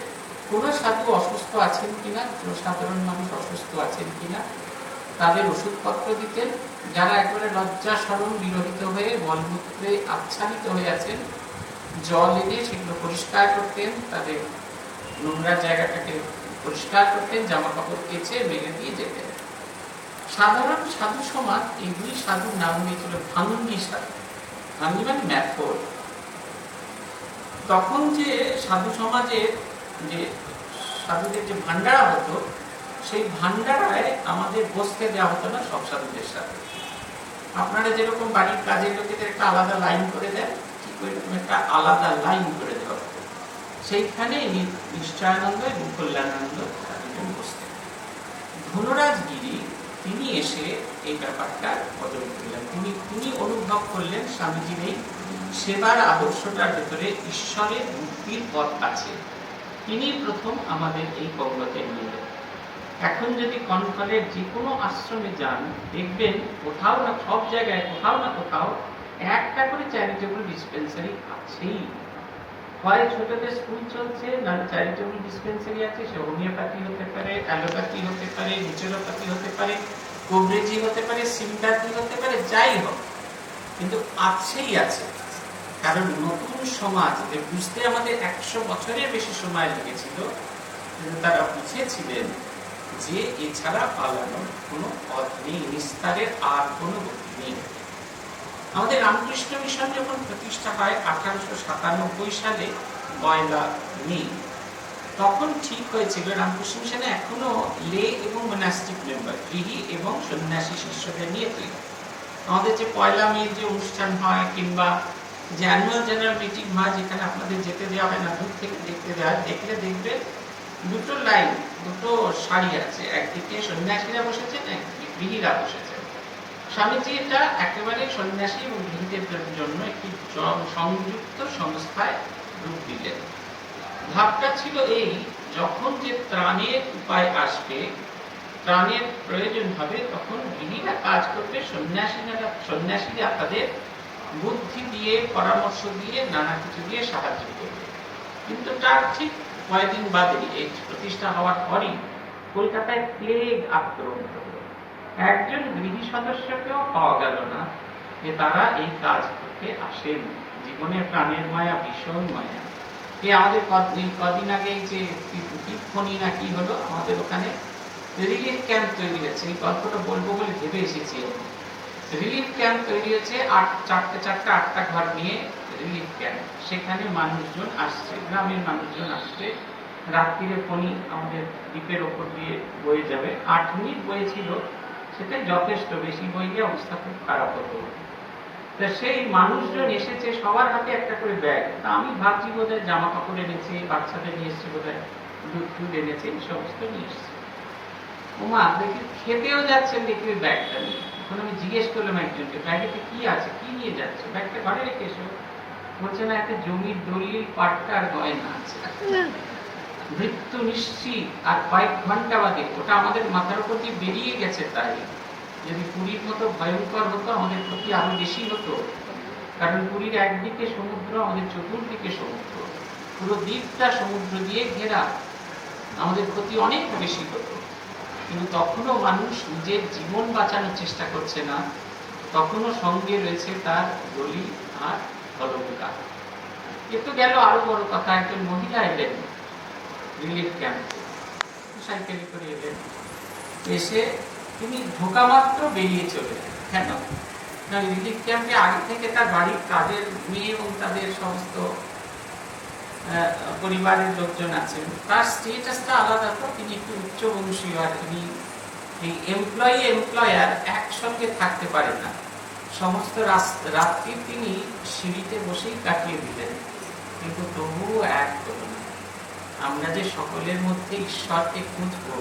[SPEAKER 2] কোনো সাধু অসুস্থ আছেন কিনা, কোনো সাধারণ মানুষ অসুস্থ আছেন কিনা, তাদের ওষুধপত্র দিতেন। যারা একবারে লজ্জা শরম বিরহিত হয়ে মলমূত্রে আচ্ছাদিত হয়ে আছেন, জল এনে সেগুলো পরিষ্কার করতেন, তাদের নোংরা জায়গাটাকে পরিষ্কার করতেন, জামা কাপড় কেচে মেরে দিয়ে যেতেন। সাধারণ সাধু সমাজ এই দুই সাধুর নাম দিয়েছিল ভাঙ্গি সাধু। ভাঙ্গি মানে ম্যাথর। তখন যে সাধু সমাজের যে সাধুদের যে ভান্ডারা হতো, সেই ভান্ডারায় আমাদের বসতে দেওয়া হতো না সব সাধুদের সাথে। আপনারা যেরকম বাড়ির কাজের লোকেদের একটা আলাদা লাইন করে দেন, ঠিক ওইরকম একটা আলাদা লাইন করে দেওয়া হতো। সেইখানে নিশ্চয়ানন্দ এবং কল্যাণানন্দ দুজন বসতেন। ধনরাজ গিরি তিনি এসে এই ব্যাপারটা বদল করলেন। তিনি অনুভব করলেন স্বামীজির এই সেবার আদর্শটার ভেতরে ঈশ্বরের মুক্তির পথ আছে। তিনি প্রথম আমাদের এই কর্মকে নিলেন। এখন যদি কনকলের যে কোনো আশ্রমে যান, দেখবেন কোথাও না, সব জায়গায় কোথাও না কোথাও একটা করে চ্যারিটেবল ডিসপেন্সারি আছেই। হয় ছোটদের স্কুল চলছে, না চ্যারিটেবল ডিসপেন্সারি আছে। সে হোমিওপ্যাথি হতে পারে, অ্যালোপ্যাথি হতে পারে, ন্যাচুরোপ্যাথি হতে পারে, কোবরেজি হতে পারে, সিম্প্যাথি হতে পারে, যাই হোক, কিন্তু আছেই আছে। কারণ নতুন সমাজ বুঝতে আমাদের 100 বছরের বেশি সময় লেগেছিল, কিন্তু তারা বুঝেছিলেন যে এছাড়া পালানোর কোনো পথ নেই, নিস্তারের আর কোনো গতি নেই। আমাদের রামকৃষ্ণ মিশন যখন প্রতিষ্ঠা হয় 1897 সালে 1 মে, তখন ঠিক হয়েছিল রামকৃষ্ণ মিশনে এখনো লে এবং মোনাস্টিক মেম্বার, গৃহী এবং সন্ন্যাসী শিষ্যদের নিয়ে তৈরি। আমাদের যে 1 মে যে অনুষ্ঠান হয়, কিংবা যে অ্যানুয়াল জেনারেল মিটিং হয়, যেখানে আপনাদের যেতে দেওয়া হয় না, দূর থেকে দেখতে দেওয়া হয়, দেখলে দেখবেন দুটো লাইন, দুটো সারি আছে, একদিকে সন্ন্যাসীরা বসেছেন, একদিকে গৃহীরা বসেছেন। স্বামীজি এটা একেবারে সন্ন্যাসী এবং গৃহীদের জন্য একটি সংযুক্ত সংস্থায় রূপ দিলেন। ভাবটা ছিল এই, যখন যে ত্রাণের উপায় আসবে, ত্রাণের প্রয়োজন হবে, তখন গৃহীরা কাজ করবে, সন্ন্যাসীরা তাদের বুদ্ধি দিয়ে, পরামর্শ দিয়ে, নানা কিছু দিয়ে সাহায্য করবে। কিন্তু তার ঠিক কয়েকদিন বাদে, এই প্রতিষ্ঠা হওয়ার পরই কলকাতায় প্লেগ আক্রমণ হলো। একজন গৃহী সদস্যকেও পাওয়া গেল না যে তারা এই কাজ করতে আসেন। জীবনের প্রাণের মায়া, ভীষণ মায়া। আমাদের কদিন আগে যে ফোনি না কি হলো, আমাদের ওখানে রিলিফ ক্যাম্প তৈরি হয়েছে। এই গল্পটা বলবো বলে ভেবে এসেছি। রিলিফ ক্যাম্প তৈরি হয়েছে, 8টা ঘর নিয়ে রিলিফ ক্যাম্প। সেখানে মানুষজন আসছে, গ্রামের মানুষজন আসছে। রাত্রিরে ফোনি আমাদের দ্বীপের ওপর দিয়ে বয়ে যাবে। 8 মিনিট বয়েছিল, সেটা যথেষ্ট, বেশি বই গিয়ে অবস্থা খুব খারাপ হতো। তা সেই মানুষজন এসেছে, সবার হাতে একটা করে ব্যাগ। তা আমি ভাবছি বোধহয় জামা কাপড় এনেছে, বাচ্চাদের নিয়ে এসছে, বোধহয় দুধ টুধ এনেছে, এই সমস্ত নিয়ে এসছে। ওমা দেখি খেতেও যাচ্ছেন, দেখি ওই ব্যাগটা নিয়ে। এখন আমি জিজ্ঞেস করলাম একজনকে, ব্যাগেতে কি আছে, কি নিয়ে যাচ্ছে? ব্যাগটা ঘরে রেখে এসো। বলছে না, একটা জমির দলিল, পাট্টা আর গয়না আছে। মৃত্যু নিশ্চিত, আর কয়েক ঘন্টা বাদে। ওটা আমাদের মাথার উপর দিয়ে বেরিয়ে গেছে। তাই যদি পুরীর মতো ভয়ঙ্কর হতো, আমাদের ক্ষতি আরো বেশি হতো। কারণ পুরীর একদিকে সমুদ্র, আমাদের চতুর্দিকে সমুদ্র, পুরো দ্বীপটা সমুদ্র দিয়ে ঘেরা, আমাদের ক্ষতি অনেক বেশি হতো। কিন্তু তখনও মানুষ নিজের জীবন বাঁচানোর চেষ্টা করছে না, তখনও সঙ্গে রয়েছে তার দলিল আর অলঙ্কার। এ তো গেল। আরো বড় কথা, একজন মহিলা এলেন রিলিফ ক্যাম্পে, সাইকেলে করে এলেন। এসে তিনি ঢোকা মাত্র বেরিয়ে চলে। কেন? রিলিফ ক্যাম্পে আগে থেকে তার বাড়ির কাজের মেয়ে এবং তাদের সমস্ত পরিবারের লোকজন আছেন। তার স্টেটাসটা আলাদা, তো তিনি একটু উচ্চ বংশীয়, আর তিনি এই এমপ্লয়ি এমপ্লয়ার একসঙ্গে থাকতে পারেন না। সমস্ত রাত্রি তিনি সিঁড়িতে বসেই কাটিয়ে দিলেন, কিন্তু তবুও এক হল না। আমরা যে সকলের মধ্যে ঈশ্বরকে খুঁজবো,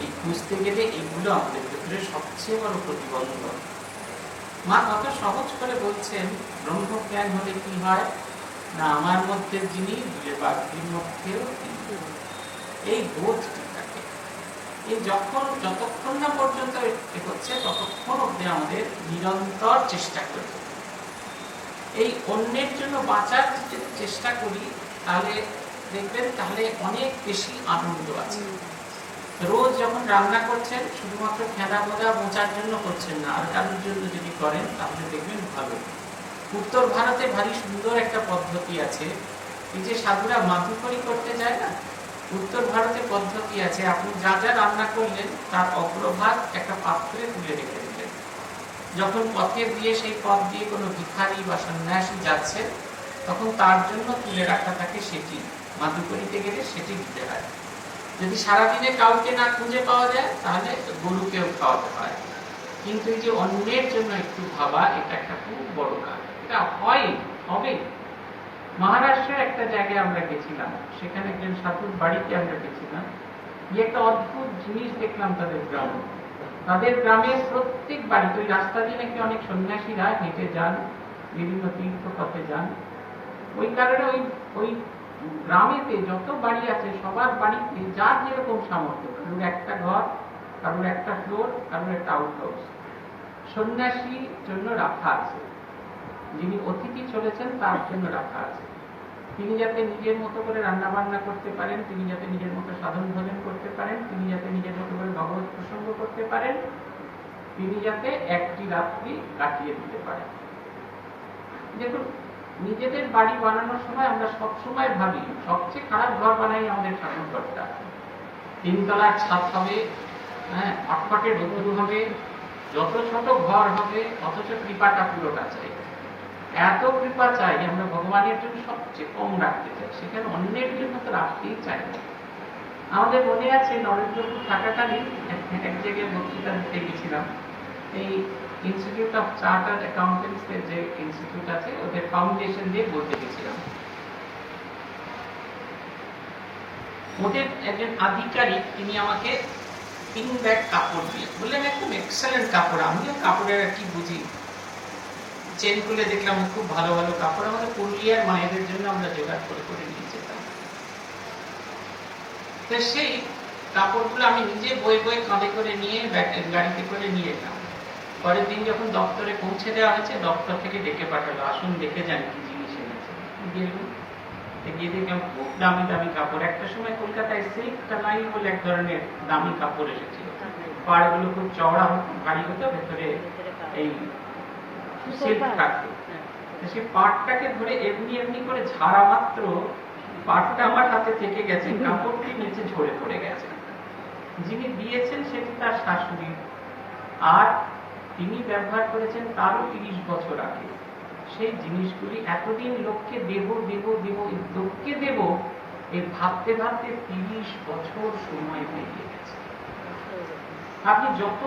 [SPEAKER 2] এই খুঁজতে গেলে এগুলো আমাদের ভেতরে সবচেয়ে বড় প্রতিবন্ধক। মা কত সহজ করে বলছেন, ব্রহ্মজ্ঞান হলে কি হয় না, আমার মধ্যে যিনি বাকির মধ্যেও এই বোধটি থাকে। এই যতক্ষণ না পর্যন্ত হচ্ছে, ততক্ষণ অব্দি আমাদের নিরন্তর চেষ্টা করি। এই অন্যের জন্য বাঁচার চেষ্টা করি, তাহলে দেখবেন তাহলে অনেক বেশি আনন্দ আছে। রোজ যখন রান্না করছেন, শুধুমাত্র খেলা বোধা মোচার জন্য করছেন না, আর কারোর জন্য যদি করেন তাহলে দেখবেন ভালো। উত্তর ভারতে ভারী সুন্দর একটা পদ্ধতি আছে। এই যে সাধুরা মাধুকরী করতে যায় না, উত্তর ভারতে পদ্ধতি আছে। আপনি যা যা রান্না করলেন তার অগ্রভাগ একটা পাত্রে তুলে রেখে দিলেন। যখন পথে দিয়ে সেই পথ দিয়ে কোনো ভিখারি বা সন্ন্যাসী যাচ্ছে, তখন তার জন্য তুলে রাখা থাকে সেটি। মাধুকরীতে গেলে সেটি দিতে হয়। যদি সারাদিনে কাউকে না খুঁজে পাওয়া যায়, তাহলে গরুকেও খাওয়াতে হয়। কিন্তু এই যে অন্যের জন্য একটু ভাবা, এটা একটা খুব বড় কাজ। এটা হবে। মহারাষ্ট্রের একটা জায়গায় আমরা গেছিলাম, সেখানে একজন সাধুর বাড়িতে আমরা গেছিলাম। একটা অদ্ভুত জিনিস দেখলাম তাদের গ্রামে। তাদের গ্রামে প্রত্যেক বাড়িতে, ওই রাস্তা দিয়ে নাকি অনেক সন্ন্যাসীরা হেঁটে যান, বিভিন্ন তীর্থ পথে যান। ওই কারণে ওই গ্রামেতে যত বাড়ি আছে, সবার বাড়িতে যার যেরকম সামর্থ্য, কারোর একটা ঘর, কারোর একটা ফ্লোর, কারোর একটা আউট হাউস সন্ন্যাসীর জন্য রাখা আছে। যিনি অতিথি চলেছেন তার জন্য রাখা আছে। তিনি যাতে নিজের মতো করে রান্না বান্না করতে পারেন, তিনি যাতে নিজের মতো সাধন ভোজন করতে পারেন, তিনি যাতে নিজের মতো করে ভগবত প্রসঙ্গ করতে পারেন, তিনি যাতে একটি রাত্রি কাটিয়ে দিতে পারেন। দেখুন, নিজেদের বাড়ি বানানোর সময় আমরা সবসময় ভাবি সবচেয়ে খারাপ ঘর বানাই আমাদের ঠাকুরঘরটা। 3 তলার ছাদ হবে, হ্যাঁ, আটপাটে রোদ্দুর হবে, যত ছোট ঘর হবে, অথচ কৃপাটা পুরোটা চাই। এত কৃপা চাই, আমরা ভগবানের জন্য সবচেয়ে কম রাখতে চাই, সেখানে অন্যের জন্য তো রাখতেই চাই না। আমাদের মনে আছে নরেন্দ্রপুর থাকাকালীন এক জায়গায় বক্তৃতা দিতে গেছিলাম। এই ইনস্টিটিউট অফ চার্টার্ড অ্যাকাউন্টেন্টস এর যে ইনস্টিটিউট আছে, ওদের ফাউন্ডেশন দিয়ে বলতে গেছিলাম। ওদের একজন আধিকারিক, তিনি আমাকে 3 ব্যাগ কাপড় দিয়ে বললেন, একদম এক্সেলেন্ট কাপড়। আমিও কাপড়ের আর কি বুঝি, চেন খুলে দেখলাম খুব ভালো ভালো কাপড়। আমাদের পুরুলিয়ার মায়েদের জন্য আমরা জোগাড় করে করে নিয়ে যেতাম। তো সেই কাপড়গুলো আমি নিজে বয়ে বয়ে কাঁধে করে নিয়ে গাড়িতে করে নিয়ে এলাম। পরের দিন যখন দপ্তরে পৌঁছে দেওয়া হয়েছে, দপ্তর থেকে ডেকে পাঠালো, আসুন দেখে যান কি জিনিস এনেছে। গিয়ে দেখলাম খুব দামি দামি কাপড়। একটা সময় কলকাতায় সিল্ক টানাই বলে এক ধরনের দামি কাপড় এসেছিল। পাড়গুলো খুব চওড়া হতো, ভারী হতো, ভেতরে এই সিল্ক থাকতো। সেই পাটটাকে ধরে এমনি এমনি করে ঝাড়া মাত্র পাটটা আমার হাতে থেকে গেছে, কাপড়টি নিচে ঝরে পড়ে গেছে। যিনি দিয়েছেন সেটি তার শাশুড়ি, আর তিনি ব্যবহার করেছেন তারও 30 বছর আগে। সেই জিনিসগুলি এতদিন লোককে দেব দেব দেব, লোককে দেব, এই ভাবতে ভাবতে 30 বছর সময় পেরিয়ে গেছে। আপনি যত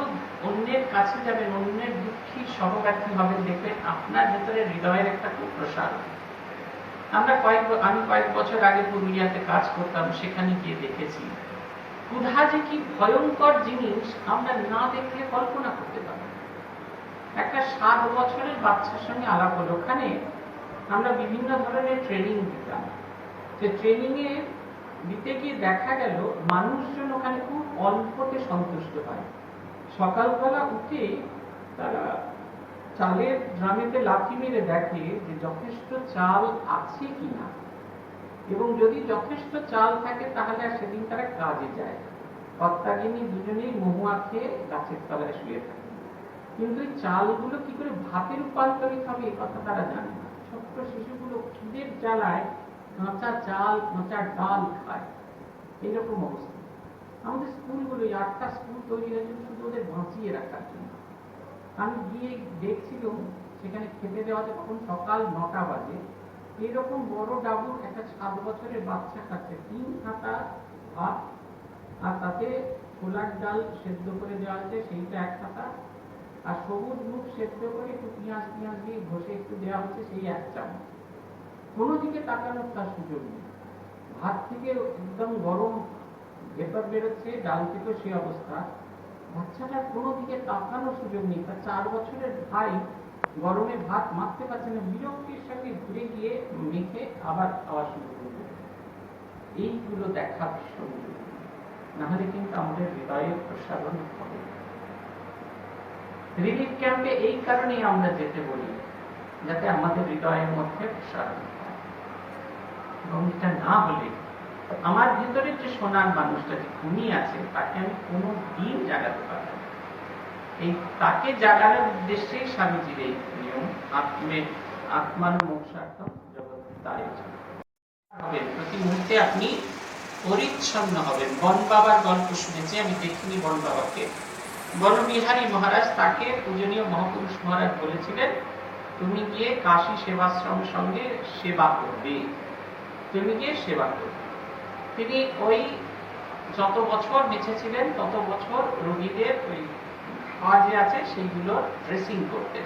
[SPEAKER 2] অন্যের কাছে যাবেন, অন্যের দুঃখী সহব্যক্তি হবেন, দেখবেন আপনার ভেতরে হৃদয়ের একটা খুব প্রসার। আমি কয়েক বছর আগে পুরুলিয়াতে কাজ করতাম, সেখানে গিয়ে দেখেছি ক্ষুধা যে কি ভয়ঙ্কর জিনিস আমরা না দেখলে কল্পনা করতে পারি। একটা 7 বছরের বাচ্চার সঙ্গে আলাপ হলো, ওখানে আমরা বিভিন্ন ধরনের ট্রেনিং দিতাম। যে ট্রেনিং এ দিতে গিয়ে দেখা গেল মানুষজন ওখানে খুব অল্পতে সন্তুষ্ট হয়। সকালবেলা উঠে তারা চালের ড্রামেতে লাথি মেরে দেখে যে যথেষ্ট চাল আছে কিনা, এবং যদি যথেষ্ট চাল থাকে তাহলে আর সেদিন তারা কাজে যায়। কর্তাগিনী দুজনেই মহুয়া খেয়ে গাছের তলায় শুয়ে থাকে, কিন্তু এই চালগুলো কি করে ভাতে রূপান্তরিত হবে এই কথা তারা জানে না। ছোট্ট শিশুগুলো খিদের জ্বালায় কাঁচা চাল কাঁচা ডাল খায়, এইরকম অবস্থা। আমাদের স্কুলগুলো 8টা স্কুল তৈরি হয়েছিল শুধু ওদের বাঁচিয়ে রাখার জন্য। আমি গিয়ে দেখছিলাম সেখানে খেতে দেওয়াতে তখন সকাল 9টা বাজে, এরকম বড় ডাবুর একটা 7 বছরের বাচ্চা খাচ্ছে 3 হাতা ভাত, আর তাতে ছোলার ডাল সেদ্ধ করে দেওয়া হয়েছে সেইটা 1 হাতা, আর সবুজ মুখ সেদ্ধ করে একটু পেঁয়াজ দিয়ে ঘষে একটু দেওয়া হচ্ছে সেই 1 চামচ। কোনো দিকে তাকানোর তার সুযোগ নেই। ভাত থেকে একদম গরম ভেতর বেরোচ্ছে, ডাল থেকেও সেই অবস্থা। বাচ্চাটার কোনো দিকে তাকানোর সুযোগ নেই। তার 4 বছরের ভাই গরমে ভাত মাখতে পারছে না, বিরক্তির সঙ্গে ঘুরে গিয়ে মেখে আবার খাওয়া শুরু করবে। এইগুলো দেখা ভীষণ জরুরি, নাহলে কিন্তু আমাদের হৃদয়ের প্রসারণ হবে। রিলিফ ক্যাম্পে এই কারণেই আমরা যেতে বলি, যাতে আমাদের হৃদয়ের মধ্যে প্রসারণ হয়। এবং এটা না হলে আমার ভিতরে যে সোনার মানুষটা যে ঘুমিয়ে আছে তাকে আমি কোনো দিন জাগাতে পারব না। এই তাকে জাগানোর উদ্দেশ্যেই স্বামীজির এই নিয়ম, আত্মান মোক্ষার্থম জগৎ হবেন। প্রতি মুহূর্তে আপনি পরিচ্ছন্ন হবেন। বন বাবার গল্প শুনেছি, আমি দেখিনি বন বাবাকে। বনবিহারী মহারাজ তাকে পূজনীয় মহাপুরুষ মহারাজ বলেছিলেন, তুমি গিয়ে কাশী সেবাশ্রমের সঙ্গে সেবা করবে, তুমি গিয়ে সেবা করবে। তিনি ওই যত বছর বেঁচে ছিলেন তত বছর রোগীদের ওই খাওয়া যে আছে সেইগুলো ড্রেসিং করতেন।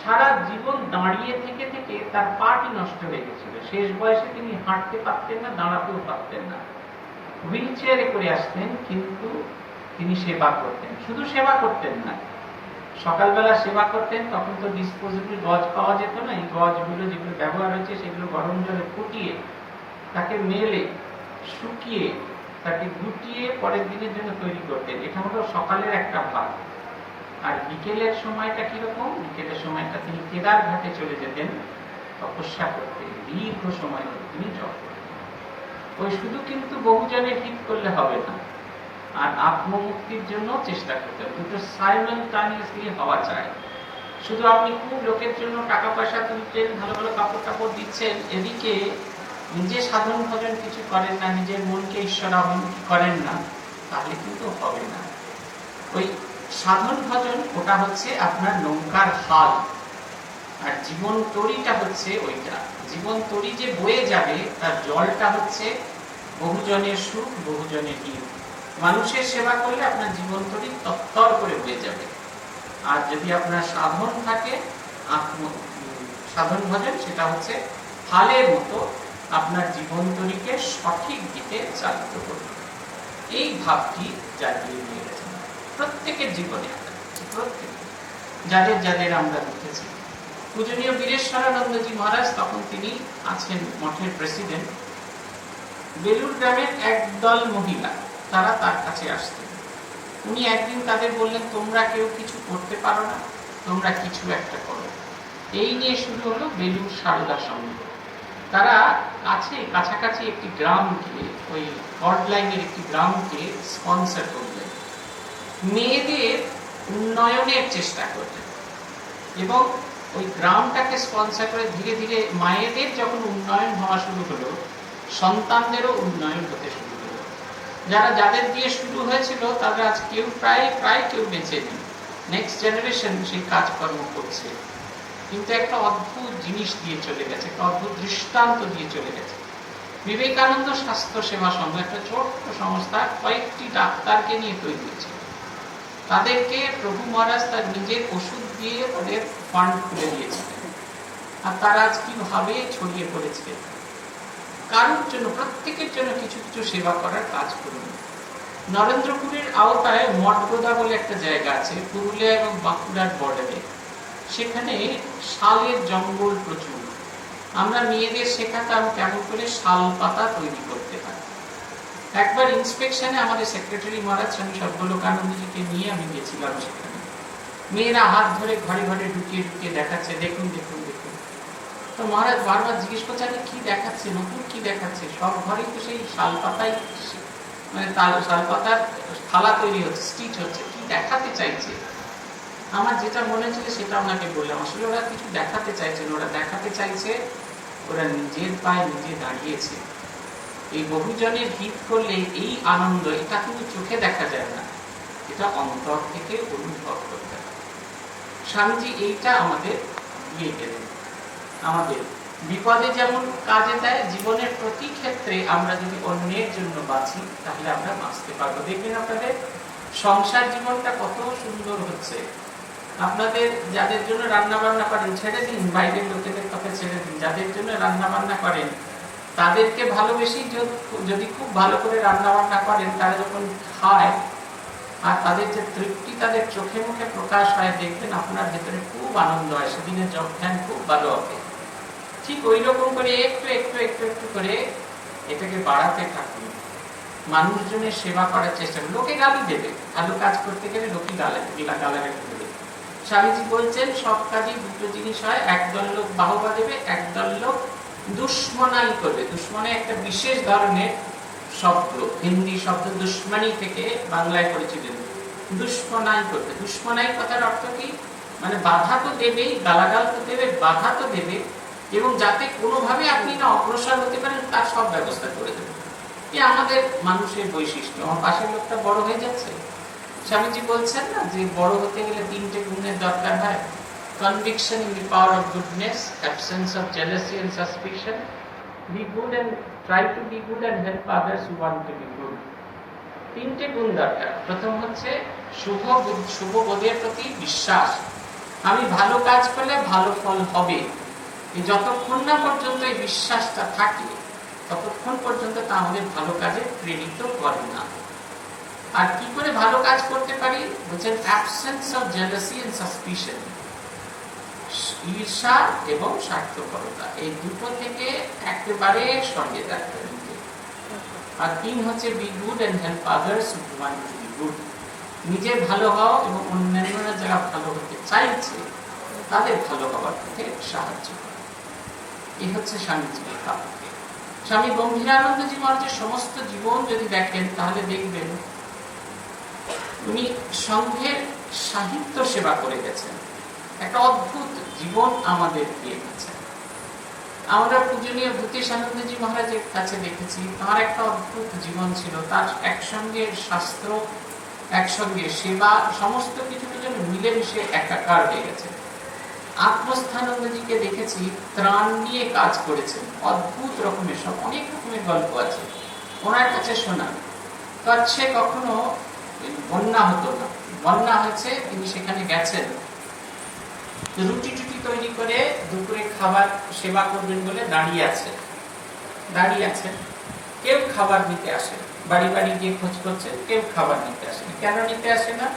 [SPEAKER 2] সারা জীবন দাঁড়িয়ে থেকে থেকে তার পাটি নষ্ট হয়ে গেছিল। শেষ বয়সে তিনি হাঁটতে পারতেন না, দাঁড়াতেও পারতেন না, হুইল চেয়ারে করে আসতেন, কিন্তু তিনি সেবা করতেন। শুধু সেবা করতেন না, সকালবেলা সেবা করতেন, তখন তো ডিসপোজেবল গজ পাওয়া যেত না। এই গজগুলো যেগুলো ব্যবহার হয়েছে সেগুলো গরম জলে ফুটিয়ে তাকে মেলে শুকিয়ে তাকে গুটিয়ে পরের দিনের জন্য তৈরি করতেন। এটা হলো সকালের একটা ভাগ। আর বিকেলের সময়টা কিরকম? বিকেলের সময়টা তিনি কেদার ঘাটে চলে যেতেন তপস্যা করতে, দীর্ঘ সময় তিনি জপ করতেন। ওই শুধু কিন্তু বহুজনের হিত করলে হবে না, আর আত্মমুক্তির জন্য চেষ্টা করতেন। দুটো সাইমালটেনিয়াসলি হওয়া চাই। শুধু আপনি খুব লোকের জন্য টাকা পয়সা তুলছেন, ভালো ভালো কাপড় টাপড় দিচ্ছেন, এদিকে নিজে সাধন ভজন কিছু করেন না, নিজের মনকে ঈশ্বরাভিমুখী করেন না, তাহলে কিন্তু হবে না। ওই সাধন ভজন ওটা হচ্ছে আপনার নৌকার হাল, আর জীবন তরীটা হচ্ছে ওইটা। জীবন তরী যে বয়ে যাবে তার জলটা হচ্ছে বহুজনের সুখ, বহুজনের হিত। মানুষের সেবা করলে আপনার জীবন তরী তত্তর করে বয়ে যাবে। আর যদি আপনার সাধন থাকে, সাধন ভজন, সেটা হচ্ছে হালের মতো আপনার জীবন তরীকে সঠিক দিকে চালিত করবে। এই ভাবটি জাগিয়ে নিয়ে গেছেন প্রত্যেকের জীবনে। প্রত্যেকে যাদের যাদের আমরা দেখেছি, পূজনীয় বীরেশ্বরানন্দজি মহারাজ, তখন তিনি আছেন মঠের প্রেসিডেন্ট। বেলুর গ্রামের একদল মহিলা, তারা তার কাছে আসতেন। উনি একদিন তাদের বললেন, তোমরা কেউ কিছু করতে পারো না, তোমরা কিছু একটা করো। এই নিয়ে শুরু হলো বেলুর সারদা সংঘ। তারা কাছাকাছি একটি গ্রামকে, ওই কর্ডলাইনের একটি গ্রামকে স্পন্সর করলেন, মেয়েদের উন্নয়নের চেষ্টা করলেন, এবং ওই গ্রামটাকে স্পন্সর করে ধীরে ধীরে মায়েদের যখন উন্নয়ন হওয়া শুরু হলো, সন্তানদেরও উন্নয়ন হতে শুরু হলো। যাদের দিয়ে শুরু হয়েছিল তারা আজ কেউ প্রায় কেউ বেঁচে নেই। নেক্সট জেনারেশন সেই কাজকর্ম করছে, কিন্তু একটা অদ্ভুত জিনিস দিয়ে চলে গেছে, একটা অদ্ভুত দৃষ্টান্ত দিয়ে চলে গেছে। বিবেকানন্দ স্বাস্থ্য সেবা সংঘ একটা ছোট্ট সংস্থা, কয়েকটি ডাক্তারকে নিয়ে তৈরি হয়েছিল। তাদেরকে প্রভু মহারাজ তার নিজের ওষুধ দিয়ে তাদের ফান্ড খুলে দিয়েছিলেন, আর তারা আজ কিভাবে ছড়িয়ে পড়েছে। কারোর জন্য, প্রত্যেকের জন্য কিছু কিছু সেবা করার কাজ করুন। নরেন্দ্রপুরের আওতায় মঠগোদা বলে একটা জায়গা আছে, পুরুলিয়া এবং বাঁকুড়ার বর্ডারে। সেখানে শালের জঙ্গল প্রচুর। আমরা মেয়েদের শেখাতাম কেমন করে শাল পাতা তৈরি করতে হয়। একবার ইন্সপেকশনে আমাদের সেক্রেটারি মহারাজ স্বামী সর্বলোকানন্দজিকে নিয়ে আমি গেছিলাম সেখানে। মেয়েরা হাত ধরে ঘরে ঘরে ঢুকিয়ে ঢুকিয়ে দেখাচ্ছে, দেখুন দেখুন দেখুন। তো মহারাজ বারবার জিজ্ঞেস করছে, আরে কি দেখাচ্ছে, নতুন কি দেখাচ্ছে? সব ঘরেই তো সেই শাল পাতাই, মানে শাল পাতার থালা তৈরি হচ্ছে, স্টিচ হচ্ছে, কি দেখাতে চাইছে? আমার যেটা মনে ছিল সেটা ওনাকে বললাম, আসলে ওরা কিছু দেখাতে চাইছেন। ওরা দেখাতে চাইছে ওরা নিজের পায়ে নিজে দাঁড়িয়েছে। এই বহুজনের হিত করলে এই আনন্দ, এটা কিন্তু চোখে দেখা যায় না, এটা অন্তর থেকে অনুভব করতে হয়। স্বামীজি এইটা আমাদের দিয়ে গেলেন। আমাদের বিপদে যেমন কাজে দেয়, জীবনের প্রতি ক্ষেত্রে আমরা যদি অন্যের জন্য বাঁচি তাহলে আমরা বাঁচতে পারবো। দেখবেন আপনাদের সংসার জীবনটা কত সুন্দর হচ্ছে। আপনাদের যাদের জন্য রান্না বান্না করেন ছেড়ে দিন, বাইরের লোকেদের কথা ছেড়ে দিন, যাদের জন্য রান্না বান্না করেন তাদেরকে ভালোবেসে যদি খুব ভালো করে রান্না বান্না করেন, তারা যখন খায় আর তাদের যে তৃপ্তি তাদের চোখে মুখে প্রকাশ হয়, দেখবেন আপনার ভেতরে খুব আনন্দ হয়, সেদিনের যোগদান খুব ভালো হবে। ঠিক ওই রকম করে একটু একটু একটু একটু করে এটাকে বাড়াতে থাকুন। মানুষজনের সেবা করার চেষ্টা করুন। লোকে গালি দেবে, ভালো কাজ করতে গেলে লোকে গালাগালি দেবে। স্বামীজি বলছেন সব কাজই দুটো জিনিস হয়, একদল লোক বাহবা দেবে, একদল লোক দুশ্মনাই করবে। দুশ্মনে একটা বিশেষ ধরনের শব্দ, হিন্দি শব্দ দুশ্মনী থেকে বাংলায় পরিচিত। দুশ্মনাই করবে। দুশ্মনাই কথার অর্থ কি? মানে বাধা তো দেবেই, গালাগাল তো দেবে, বাধা তো দেবে, এবং যাতে কোনোভাবে আপনি না অগ্রসর হতে পারেন তার সব ব্যবস্থা করে দেবে। এ আমাদের মানুষের বৈশিষ্ট্য। আমার পাশের লোকটা বড় হয়ে যাচ্ছে, স্বামীজি বলছেন না যে বড় হতে গেলে তিনটে গুণের দরকার হয়। Conviction in the power of goodness, absence of jealousy and suspicion, be good and try to be good and help others who want to be good. তিনটে গুণ দরকার। প্রথম হচ্ছে শুভ বোধের প্রতি বিশ্বাস। আমি ভালো কাজ করলে ভালো ফল হবে, যতক্ষণ না পর্যন্ত এই বিশ্বাসটা থাকে ততক্ষণ পর্যন্ত তা আমাদের ভালো কাজে প্রেরিত করে না। আর কি করে ভালো কাজ করতে পারি? বলছেন absence of jealousy and suspicion, ঈর্ষা এবং স্বার্থপরতা, এই দুটো থেকে একেবারে সরিয়ে রাখতে হবে। আর তিন হচ্ছে be good and help others who want to be good, নিজে ভালো হও এবং অন্যান্যরা যারা ভালো হতে চাইছে তাদের ভালো হওয়ার পথে সাহায্য করা। এই হচ্ছে স্বামীজির ভাব। স্বামী গম্ভীরানন্দজি মহারাজের সমস্ত জীবন যদি দেখেন তাহলে দেখবেন উনি সংঘের সাহিত্য সেবা করে গেছেন, একটা অদ্ভুত জীবন আমাদের দিয়ে গেছেন। আমরা পূজনীয় ভূতেশানন্দজি মহারাজের কাছে দেখেছি তার একটা অদ্ভুত জীবন ছিল। তার একসঙ্গে শাস্ত্র, একসঙ্গে সেবা, সমস্ত কিছু যেন মিলেমিশে একাকার হয়ে গেছে। আত্মস্থানন্দজিকে দেখেছি ত্রাণ নিয়ে কাজ করেছেন, অদ্ভুত রকমের সব অনেক রকমের গল্প আছে ওনার কাছে শোনা। কচ্ছে কখনো বন্যা হতো না, বন্যা হয়েছে, তিনি সেখানে গেছেন, রুটি টুটি তৈরি করে দুপুরে খাবার সেবা করবেন বলে দাঁড়িয়ে আছেন। কেউ খাবার নিতে আসে, বাড়ি বাড়ি গিয়ে খোঁজ করছেন, কেউ খাবার নিতে আসে না। কেন নিতে আসে না?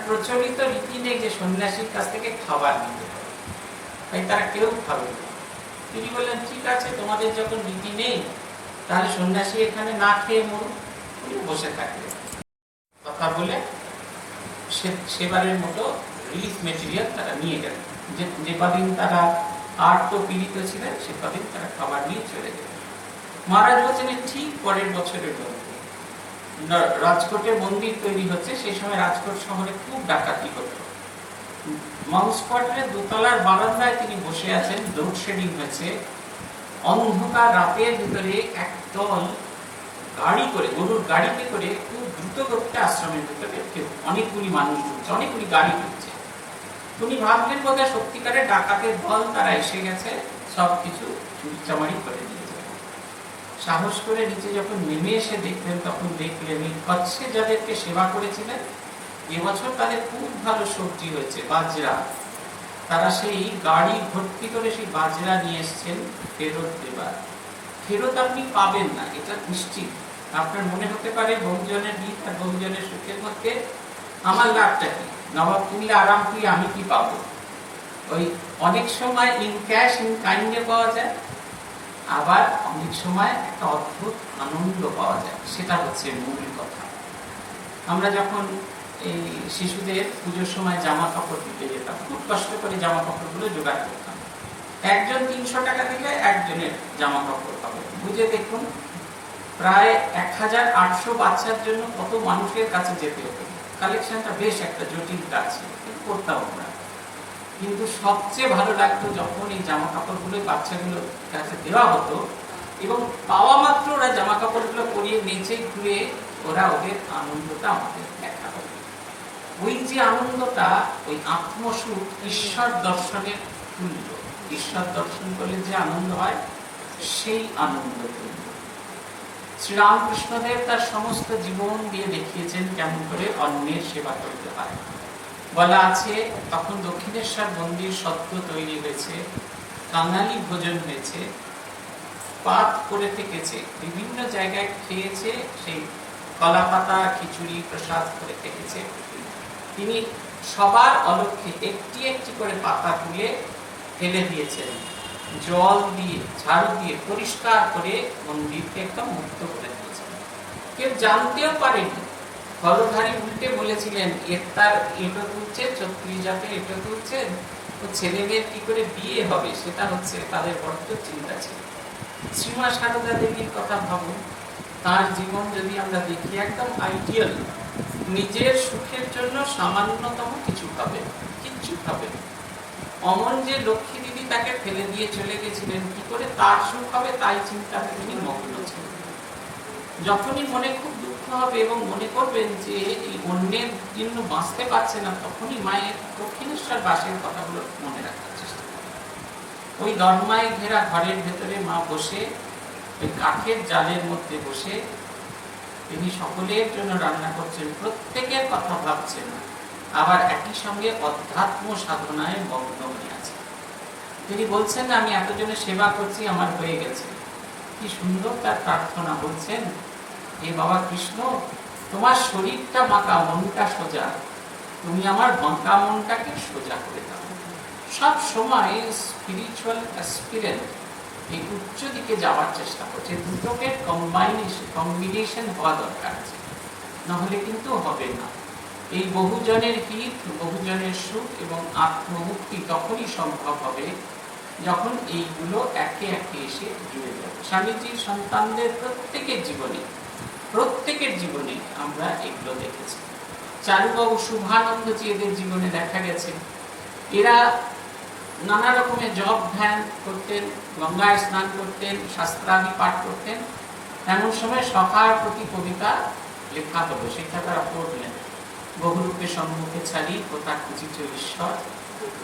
[SPEAKER 2] প্রচলিত রীতি নেই যে সন্ন্যাসীর কাছ থেকে খাবার নিতে হবে, তাই তারা কেউ খাবে না। তিনি বললেন ঠিক আছে, তোমাদের যখন রীতি নেই তাহলে সন্ন্যাসী এখানে না খেয়ে মরুন, বসে থাকবে। কথা বলে সেবারের মতো রিলিফ মেটেরিয়াল তারা নিয়ে গেলেন। যে কদিন তারা আর্ত পীড়িত ছিলেন সে কদিন তারা খাবার নিয়ে চলে গেলেন। মহারাজ বলছেন ঠিক পরের বছরের মধ্যে রাজকোটে মন্দির তৈরি হচ্ছে, সেই সময় রাজকোট শহরে খুব ডাকাতি হতো। মাউস কোয়ার্টারের দোতলার বারান্দায় তিনি বসে আছেন, লোডশেডিং হয়েছে, অন্ধকার রাতের ভিতরে একদল গাড়ি করে, গরুর গাড়িতে করে খুব দ্রুত গতিতে আশ্রমের ভিতরে অনেকগুলি মানুষ ঢুকছে, অনেকগুলি গাড়ি ঢুকছে। উনি ভাবলেন বোধহয় সত্যিকারের ডাকাতের দল, তারা এসে গেছে, সবকিছু চুরিচামারি করে নিয়ে যাবে। সাহস করে নিচে যখন নেমে এসে দেখলেন, তখন দেখলেন এই কচ্ছে যাদেরকে সেবা করেছিলেন এবছর তাদের খুব ভালো সবজি হয়েছে, বাজরা। তারা সেই গাড়ি ভর্তি করে সেই বাজরা নিয়ে এসছেন ফেরত দেবার। ফেরত আপনি পাবেন না, এটা নিশ্চিত। আপনার মনে হতে পারে বহুজনের হিত আর বহুজনের সুখের মধ্যে আমার লাভটা কি, নবাব কিনলে আরাম কি, আমি কি পাবো। ওই অনেক সময় ইন ক্যাশ ইন কাইন্ডে পাওয়া যায়, আবার অনেক সময় একটা অদ্ভুত আনন্দ পাওয়া যায়, সেটা হচ্ছে মূল কথা। আমরা যখন এই শিশুদের পুজোর সময় জামা কাপড় দিতে যেতাম, খুব কষ্ট করে জামা কাপড়গুলো জোগাড় করতাম। একজন 300 টাকা দিলে একজনের জামা কাপড় পাবে। বুঝে দেখুন, প্রায় 1800 বাচ্চার জন্য কত মানুষের কাছে যেতে হতো। কালেকশনটা বেশ একটা জটিল কাজ ছিল, করতাম আমরা। কিন্তু সবচেয়ে ভালো লাগতো যখন এই জামা কাপড়গুলো বাচ্চাগুলোর কাছে দেওয়া হতো এবং পাওয়া মাত্র ওরা জামা কাপড়গুলো পরিয়ে নিচে ঘুরে ওরা ওদের আনন্দটা আমাদের দেখা হতো। ওই যে আনন্দটা, ওই আত্মসুখ ঈশ্বর দর্শনের তুল্য। ঈশ্বর দর্শন করলে যে আনন্দ হয়, সেই আনন্দ তুল্য। শ্রীরামকৃষ্ণদেব তার সমস্ত জীবন দিয়ে দেখিয়েছেন কেমন করে অন্যের সেবা করতে হয়। বলা আছে, তখন দক্ষিণেশ্বর মন্দির সদ্য তৈরি হয়েছে, কাঙালি ভোজন হয়েছে, পাত করে থেকেছে, বিভিন্ন জায়গায় খেয়েছে, সেই কলা পাতা খিচুড়ি প্রসাদ করে থেকেছে। তিনি সবার অলক্ষ্যে একটি একটি করে পাতা তুলে ফেলে দিয়েছেন, জল দিয়ে ঝাড়ু দিয়ে পরিষ্কার করে মন্দিরকে একদম মুক্ত করে দিয়েছেন। কেউ জানতেও পারেনি। হলধারী উল্টে বলেছিলেন, তার এটো তুলছে, 36 জাতে এটো তুলছে, ও ছেলে মেয়ের কি করে বিয়ে হবে, সেটা হচ্ছে তাদের বড্ড চিন্তা ছিল। শ্রীমা সারদা দেবীর কথা ভাবুন, তার জীবন যদি আমরা দেখি, একদম আইডিয়াল। নিজের সুখের জন্য সামান্যতম কিছু পাবে, কিচ্ছু পাবে। অমন যে লক্ষ্মী দিদি তাকে ফেলে দিয়ে চলে গেছিলেন, কি করে তার সুখ হবে তাই চিন্তাতে তিনি মগ্ন ছিলেন। যখনই মনে খুব দুঃখ হবে এবং মনে করবেন যে এই অন্যের জন্য বাঁচতে পারছে না, তখনই মায়ের দক্ষিণেশ্বর বাসের কথাগুলো মনে রাখার চেষ্টা করেন। ওই দরমায় ঘেরা ঘরের ভেতরে মা বসে, ওই কাঠের জালের মধ্যে বসে তিনি সকলের জন্য রান্না করছেন, প্রত্যেকের কথা ভাবছেন, আবার একই সঙ্গে অধ্যাত্ম সাধনায় মগ্ন হয়ে আছে। তিনি বলছেন, আমি এতজনের সেবা করছি, আমার হয়ে গেছে। কি সুন্দর তার প্রার্থনা। বলছেন, হে বাবা কৃষ্ণ, তোমার শরীরটা বাঁকা, মনটা সোজা, তুমি আমার বাঁকা মনটাকে সোজা করে দাও। সব সময় স্পিরিচুয়াল অ্যাসপিরেন্ট এই উচ্চ দিকে যাওয়ার চেষ্টা করছে। দুটোকে কম্বিনেশন হওয়া দরকার আছে, নাহলে কিন্তু হবে না। এই বহুজনের হিত, বহুজনের সুখ এবং আত্মমুক্তি তখনই সম্ভব হবে যখন এইগুলো একে একে এসে জুড়ে যাবে। স্বামীজির সন্তানদের প্রত্যেকের জীবনে আমরা এগুলো দেখেছি। চারুবাবু, শুভানন্দজি, এদের জীবনে দেখা গেছে এরা নানা রকমের জপ ধ্যান করতেন, গঙ্গায় স্নান করতেন, শাস্ত্রাদি পাঠ করতেন। এমন সময় সখার প্রতি কবিতা লেখা হলো, সেটা তারা পড়লেন। বহুরূপে সম্মুখে ছাড়ি, কোথা খুঁজিছ ঈশ্বর,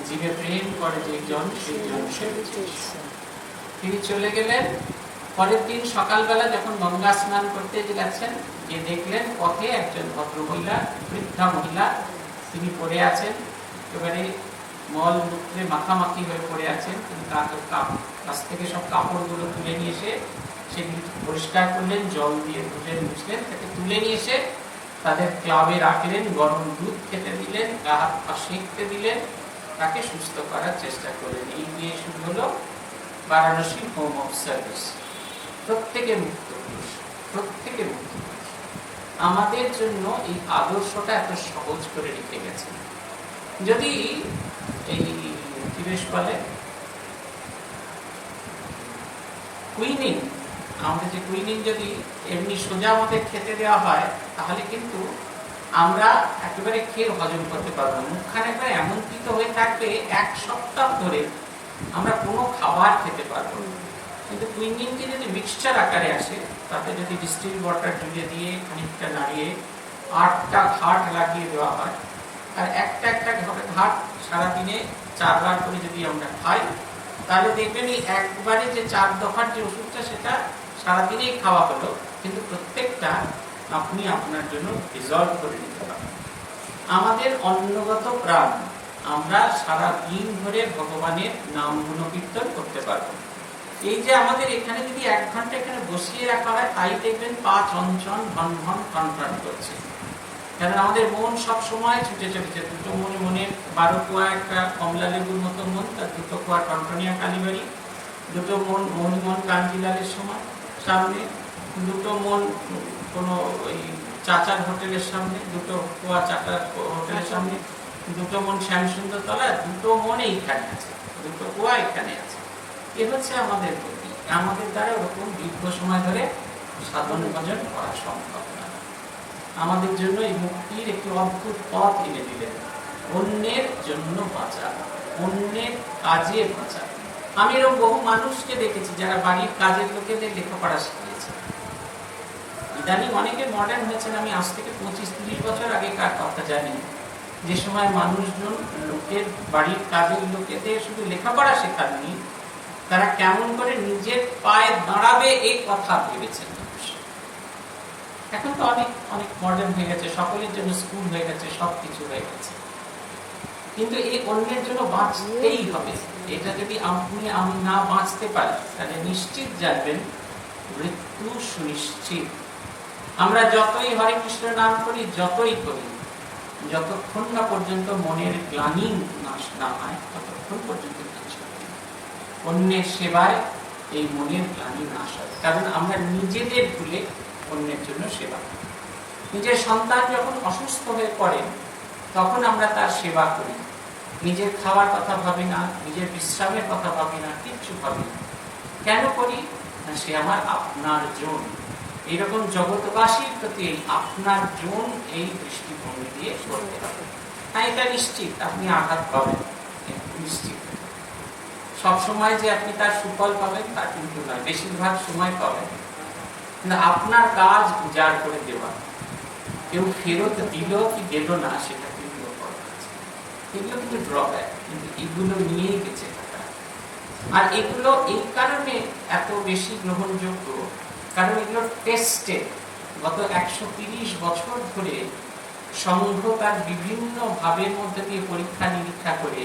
[SPEAKER 2] জীবে প্রেম করে যে জন, সেই জন সেবিছে। তিনি চলে গেলেন। পরের দিন সকালবেলা যখন গঙ্গা স্নান করতে গেছেন, গিয়ে দেখলেন পথে একজন ভদ্রমহিলা, বৃদ্ধা মহিলা, তিনি পড়ে আছেন, একেবারে মল মূত্রে মাখামাখি হয়ে পড়ে আছেন। তিনি কাছ থেকে সব কাপড়গুলো তুলে নিয়ে এসে সেগুলি পরিষ্কার করলেন, জল দিয়ে ধুলেন, মুছলেন, তাকে তুলে নিয়ে এসে তাদের ক্লাবে রাখলেন, গরম দুধ খেতে দিলেন, গা হাত পা সেঁকতে দিলেন, তাকে সুস্থ করার চেষ্টা করলেন। এই নিয়ে শুরু হলো বারাণসী হোম অফ সার্ভিস। প্রত্যেকের মুক্ত পুরুষ, প্রত্যেকের মুক্ত পুরুষ। আমাদের জন্য এই আদর্শটা এত সহজ করে রেখে গেছেন। যদি এই কি বেশ বলে কুইনিং, আমাদের যে কুইনিং যদি এমনি সোজা আমাদের খেতে দেওয়া হয়, তাহলে কিন্তু আমরা একেবারে খেয়ে হজম করতে পারবো। মুখখানে একবার এমনকৃত হয়ে থাকবে 1 সপ্তাহ ধরে আমরা কোনো খাবার খেতে পারবো। কিন্তু কুইনিংকে যদি মিক্সচার আকারে আসে, তাতে যদি ডিস্টিল ওয়াটার জুড়ে দিয়ে খানিকটা নাড়িয়ে 8টা ঘাট লাগিয়ে দেওয়া হয়, আর একটা একটা ঘাট সারাদিনে 4 বার করে যদি আমরা খাই, তাহলে দেখবেন এই একবারে যে 4 দফার যে ওষুধটা, সেটা সারাদিনেই খাওয়া হলো, কিন্তু প্রত্যেকটা আপনি আপনার জন্য রিজলভ করে নিতে পারেন। আমাদের অন্নগত প্রাণ, আমরা সারা দিন ধরে ভগবানের নাম গুণকীর্তন করতে পারবো। এই যে আমাদের এখানে যদি 1 ঘন্টা এখানে বসিয়ে রাখা হয়, তাই দেখবেন পা চঞ্চল ঘন ঘন টনটন করছে। কারণ আমাদের মন সব সময় ছুটে চলেছে। দুটো মনের 12 কোয়া একটা কমলা লেবুর মতো মন, তার 2 কোয়া টনটনিয়া কালীবাড়ি, 2 মন মন কাঞ্জিলালের সময় সামনে, 2 মন কোনো ওই চাচার হোটেলের সামনে, 2 কোয়া চাচার হোটেলের সামনে, 2 মন শ্যামসুন্দর তলা, 2 মন এইখানে আছে, 2 কোয়া এখানে আছে। এ হচ্ছে আমাদের গতি। আমাদের দ্বারা ওরকম দীর্ঘ সময় ধরে সাধন ভজন করা সম্ভব না। আমাদের জন্য এই মুক্তির একটি অদ্ভুত পথ এনে দিলেন, অন্যের জন্য বাঁচা, অন্যের কাজে বাঁচা। আমি এরকম বহু মানুষকে দেখেছি যারা বাড়ির কাজের লোকেদের লেখাপড়া শিখিয়েছে। ইদানিং অনেকে মডার্ন হয়েছেন, আমি আজ থেকে 25-30 বছর আগেকার কথা জানি, যে সময় মানুষজন লোকের বাড়ির কাজের লোকেদের শুধু লেখাপড়া শেখাননি, তারা কেমন করে নিজের পায়ে দাঁড়াবে এই কথা ভেবেছেন। এখন তো অনেক অনেক মডার্ন হয়ে গেছে, সকলের জন্য স্কুল হয়ে গেছে, সবকিছু হয়ে গেছে, কিন্তু এই অন্যের জন্য বাঁচতেই হবে। এটা যদি আপনি আমি না বাঁচতে পারি, তাহলে নিশ্চিত জানবেন মৃত্যু সুনিশ্চিত। আমরা যতই হরে কৃষ্ণ নাম করি, যতই করি, যতক্ষণ না পর্যন্ত মনের গ্লানি নাশ না হয়, ততক্ষণ পর্যন্ত অন্যের সেবায় এই মনের গ্লানি নাশ হয়। কারণ আমরা নিজেদের ভুলে অন্যের জন্য সেবা করি। নিজের সন্তান যখন অসুস্থ হয়ে পড়ে, তখন আমরা তার সেবা করি, নিজের খাওয়ার কথা ভাবি না, নিজের বিশ্রামের কথা ভাবি না, কিচ্ছু ভাবি না। কেন করি না? সে আমার আপনার জন। এইরকম জগৎবাসীর প্রতি এই আপনার জন এই দৃষ্টিভঙ্গি দিয়ে করতে হবে। হ্যাঁ, এটা নিশ্চিত আপনি আঘাত পাবেন, নিশ্চিত। সবসময় যে আপনি তার সুফল পাবেন তা কিন্তু নয়, বেশিরভাগ সময় পাবেন। কিন্তু আপনার কাজ উজাড় করে দেওয়া, কেউ ফেরত দিল কি দিল না সেটা কিন্তু এগুলো কিন্তু ড্রব্যাক, কিন্তু এগুলো নিয়েই বেঁচে থাকা। আর এগুলো এই কারণে এত বেশি গ্রহণযোগ্য, কারণ এগুলো টেস্টেড। গত 130 বছর ধরে সংঘ তার বিভিন্ন ভাবের মধ্যে দিয়ে পরীক্ষা নিরীক্ষা করে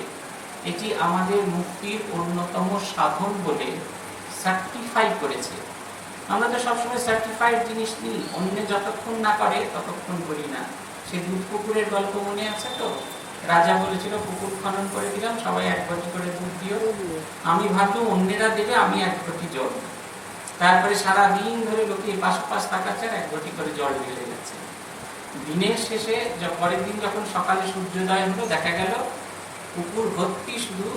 [SPEAKER 2] এটি আমাদের মুক্তির অন্যতম সাধন বলে সার্টিফাই করেছে। আমরা তো সবসময় সার্টিফাইড জিনিস নিই, অন্য যতক্ষণ না করে ততক্ষণ করি না। সে দুধ পুকুরের গল্প মনে আছে তো? রাজা বলেছিল পুকুর খনন করে দিলাম, সবাই 1 ঘটি করে দুধ দিও। আমি ভাবলাম অন্যেরা দেবে, আমি 1 ঘটি জল। তারপরে সারা দিন ধরে লোকে পাশ তাকাচ্ছে, 1 ঘটি করে জল ঢেলে যাচ্ছে। দিনের শেষে পরের দিন যখন সকালে সূর্যোদয় হলো, দেখা গেল পুকুর ভর্তি শুধু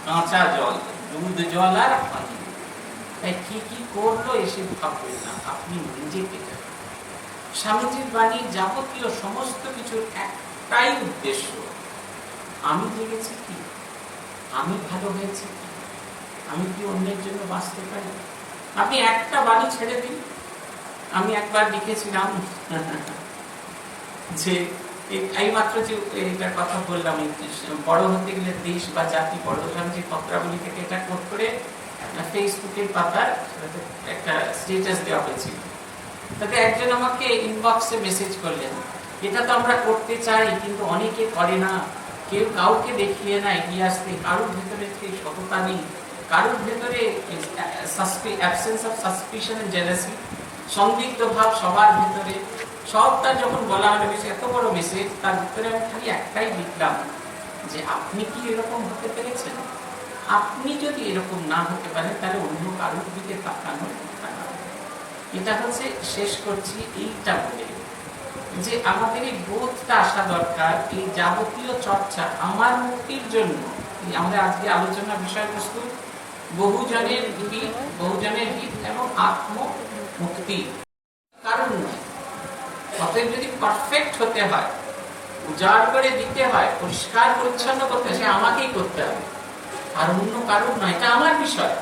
[SPEAKER 2] কাঁচা জল, দুধ জল আর পানি। তাই কি করলো এসে ভাববেন না, আপনি নিজেকে। স্বামীজির বাণীর যাবতীয় সমস্ত কিছুর একটাই উদ্দেশ্য, আমি জেগেছি কি, আমি ভালো হয়েছি কি, আমি কি অন্যের জন্য বাঁচতে পারি। আপনি একটা বাণী ছেড়ে দিন। আমি একবার লিখেছিলাম যে এইমাত্র যে এটার কথা বললাম, বড় হতে গেলে দেশ বা জাতি বড় হলাম, যে পত্রাবলী থেকে এটা কোট করে ফেসবুকের পাতার একটা স্ট্যাটাস দেওয়া হয়েছিল। তাতে একজন আমাকে ইনবক্সে মেসেজ করলেন, এটা তো আমরা করতে চাই কিন্তু অনেকে করে না, কেউ কাউকে দেখিয়ে না এগিয়ে আসতে, কারোর ভেতরে সততা নেই, কারোর ভেতরে absence of suspicion and jealousy, সন্দিগ্ধ ভাব সবার ভেতরে। সবটা যখন বলা হলো, এত বড় মেসেজ, তার ভিতরে আমি খালি একটাই লিখলাম যে আপনি কি এরকম হতে পেরেছেন? আপনি যদি এরকম না হতে পারেন, তাহলে অন্য কারোর দিকে তাকানোর দরকার না। এটা হচ্ছে, শেষ করছি এইটা বলে, যে আমাদের এই বোধটা আসা দরকার, এই যাবতীয় চর্চা আমার মুক্তির জন্য। আমাদের আজকে আলোচনার বিষয়বস্তু বহুজনের হিত এবং আত্মমুক্তি, কারণ নয়। অতএব যদি পারফেক্ট হতে হয়, উজাড় করে দিতে হয়, পরিষ্কার পরিচ্ছন্ন করতে হয়, সে আমাকেই করতে হবে, আর অন্য কারণ নয়। এটা আমার বিষয়,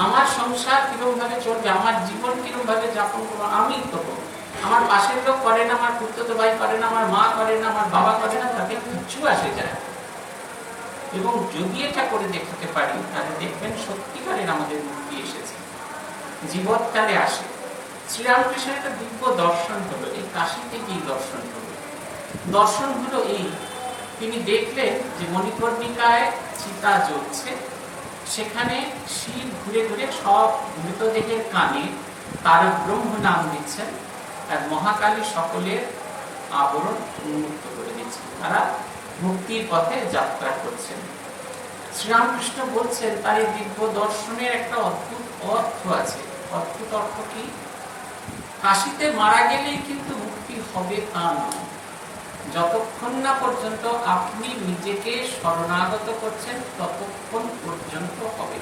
[SPEAKER 2] আমার সংসার কিরকম ভাবে চলবে, আমার জীবন কিরকম ভাবে যাপন করবো, আমি করবো। আমার পাশের লোক করে না, আমার পুত্রতো ভাই করে না, আমার মা করে না, আমার বাবা করে না, তাতে কিচ্ছু আসে যায়। এবং যদি এটা করে দেখাতে পারি, তাহলে দেখবেন সত্যিকারের আমাদের মুক্তি এসেছে। জীবৎকালে আসে। শ্রীরামকৃষ্ণের একটা দিব্য দর্শন হলো, এই কাশীতে কি দর্শন হলো? দর্শন হলো এই, তিনি দেখলেন যে মণিকর্ণিকায় চিতা জ্বলছে, সেখানে শিব ঘুরে ঘুরে সব মৃতদেহের কানে তার ব্রহ্ম নাম দিচ্ছেন, আর মহাকালী সকলের আবরণ উন্মুক্ত করে দিচ্ছেন, তারা মুক্তির পথে যাত্রা করছেন। শ্রীরামকৃষ্ণ বলছেন তার এই দিব্য দর্শনের একটা অদ্ভুত অর্থ আছে। অদ্ভুত অর্থ কি? কাশীতে মারা গেলেই কিন্তু মুক্তি হবে তা নয়, যতক্ষণ না পর্যন্ত আপনি নিজেকে শরণাগত করছেন ততক্ষণ পর্যন্ত হবে।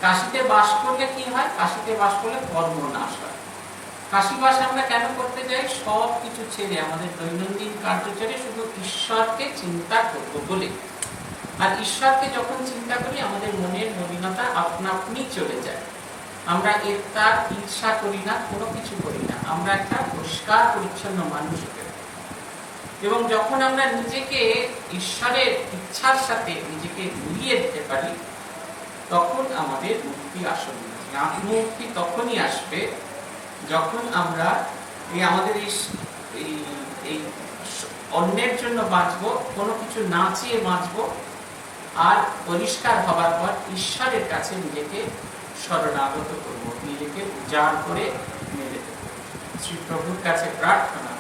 [SPEAKER 2] কাশীতে বাস করলে কি হয়? কাশীতে বাস করলে কর্ম নাশ হয়। কাশীবাস আমরা কেন করতে যাই? সব কিছু ছেড়ে, আমাদের দৈনন্দিন কার্য ছেড়ে শুধু ঈশ্বরকে চিন্তা করব বলে। আর ঈশ্বরকে যখন চিন্তা করি আমাদের মনের মলিনতা আপনা আপনি চলে যায়। আমরা এর তার ঈর্ষা করি না, কোনো কিছু করি না, আমরা একটা পরিষ্কার পরিচ্ছন্ন মানুষ হতে পারি। এবং যখন আমরা নিজেকে ঈশ্বরের ইচ্ছার সাথে নিজেকে মিলিয়ে দিতে পারি তখন আমাদের মুক্তি আসবে। মুক্তি তখনই আসবে যখন আমরা আমাদের এই অন্যের জন্য বাঁচবো, কোনো কিছু না চেয়ে বাঁচবো, আর পরিষ্কার হবার পর ঈশ্বরের কাছে নিজেকে শরণাগত করব, নিজেকে উজাড় করে মেলে দেব। শ্রী প্রভুর কাছে প্রার্থনা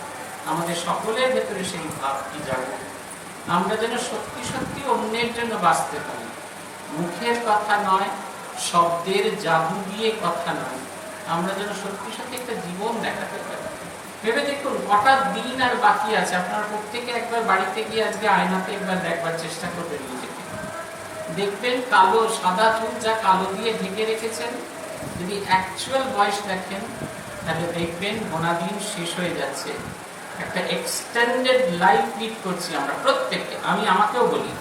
[SPEAKER 2] আমাদের সকলের ভেতরে সেই ভাবটি জাগে, আমরা যেন সত্যি সত্যি অন্যের জন্য বাঁচতে পারি। মুখের কথা নয়, শব্দের জাদু দিয়ে কথা নয়, আমরা যেন সত্যি সত্যি একটা জীবন দেখাতে পারি। ভেবে দেখুন, কটা দিন আর বাকি আছে। আপনারা প্রত্যেকে একবার বাড়িতে গিয়ে আজকে আয়নাতে একবার দেখবার চেষ্টা করবেন নিজেকে। দেখবেন কালো সাদা চুল যা কালো দিয়ে ঢেকে রেখেছেন, যদি অ্যাকচুয়াল বয়স দেখেন তাহলে দেখবেন গোনা দিন শেষ হয়ে যাচ্ছে। একটা এক্সটেন্ডেড লাইফ লিড করছি আমরা প্রত্যেকে, আমি আমাকেও বলি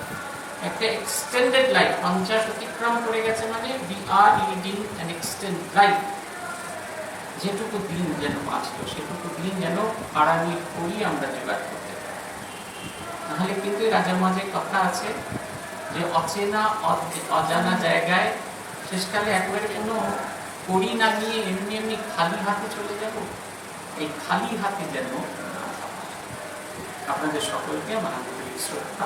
[SPEAKER 2] একটা এক্সটেন্ডেড লাইফ। 50 অতিক্রম করে গেছে মানে we are leading an extended life. যেটুকু দিন যেন বাঁচলো সেটুকু দিন যেন আড়ানি করি আমরা জোগাড় করতে পারি। নাহলে কিন্তু রাজার মাঝে কথা আছে যে অচেনা অজানা জায়গায় শেষকালে একবারে কোনো কড়ি না নিয়ে এমনি এমনি খালি হাতে চলে যাব। এই খালি হাতে যেন আপনাদের সকলকে আমার শ্রদ্ধা।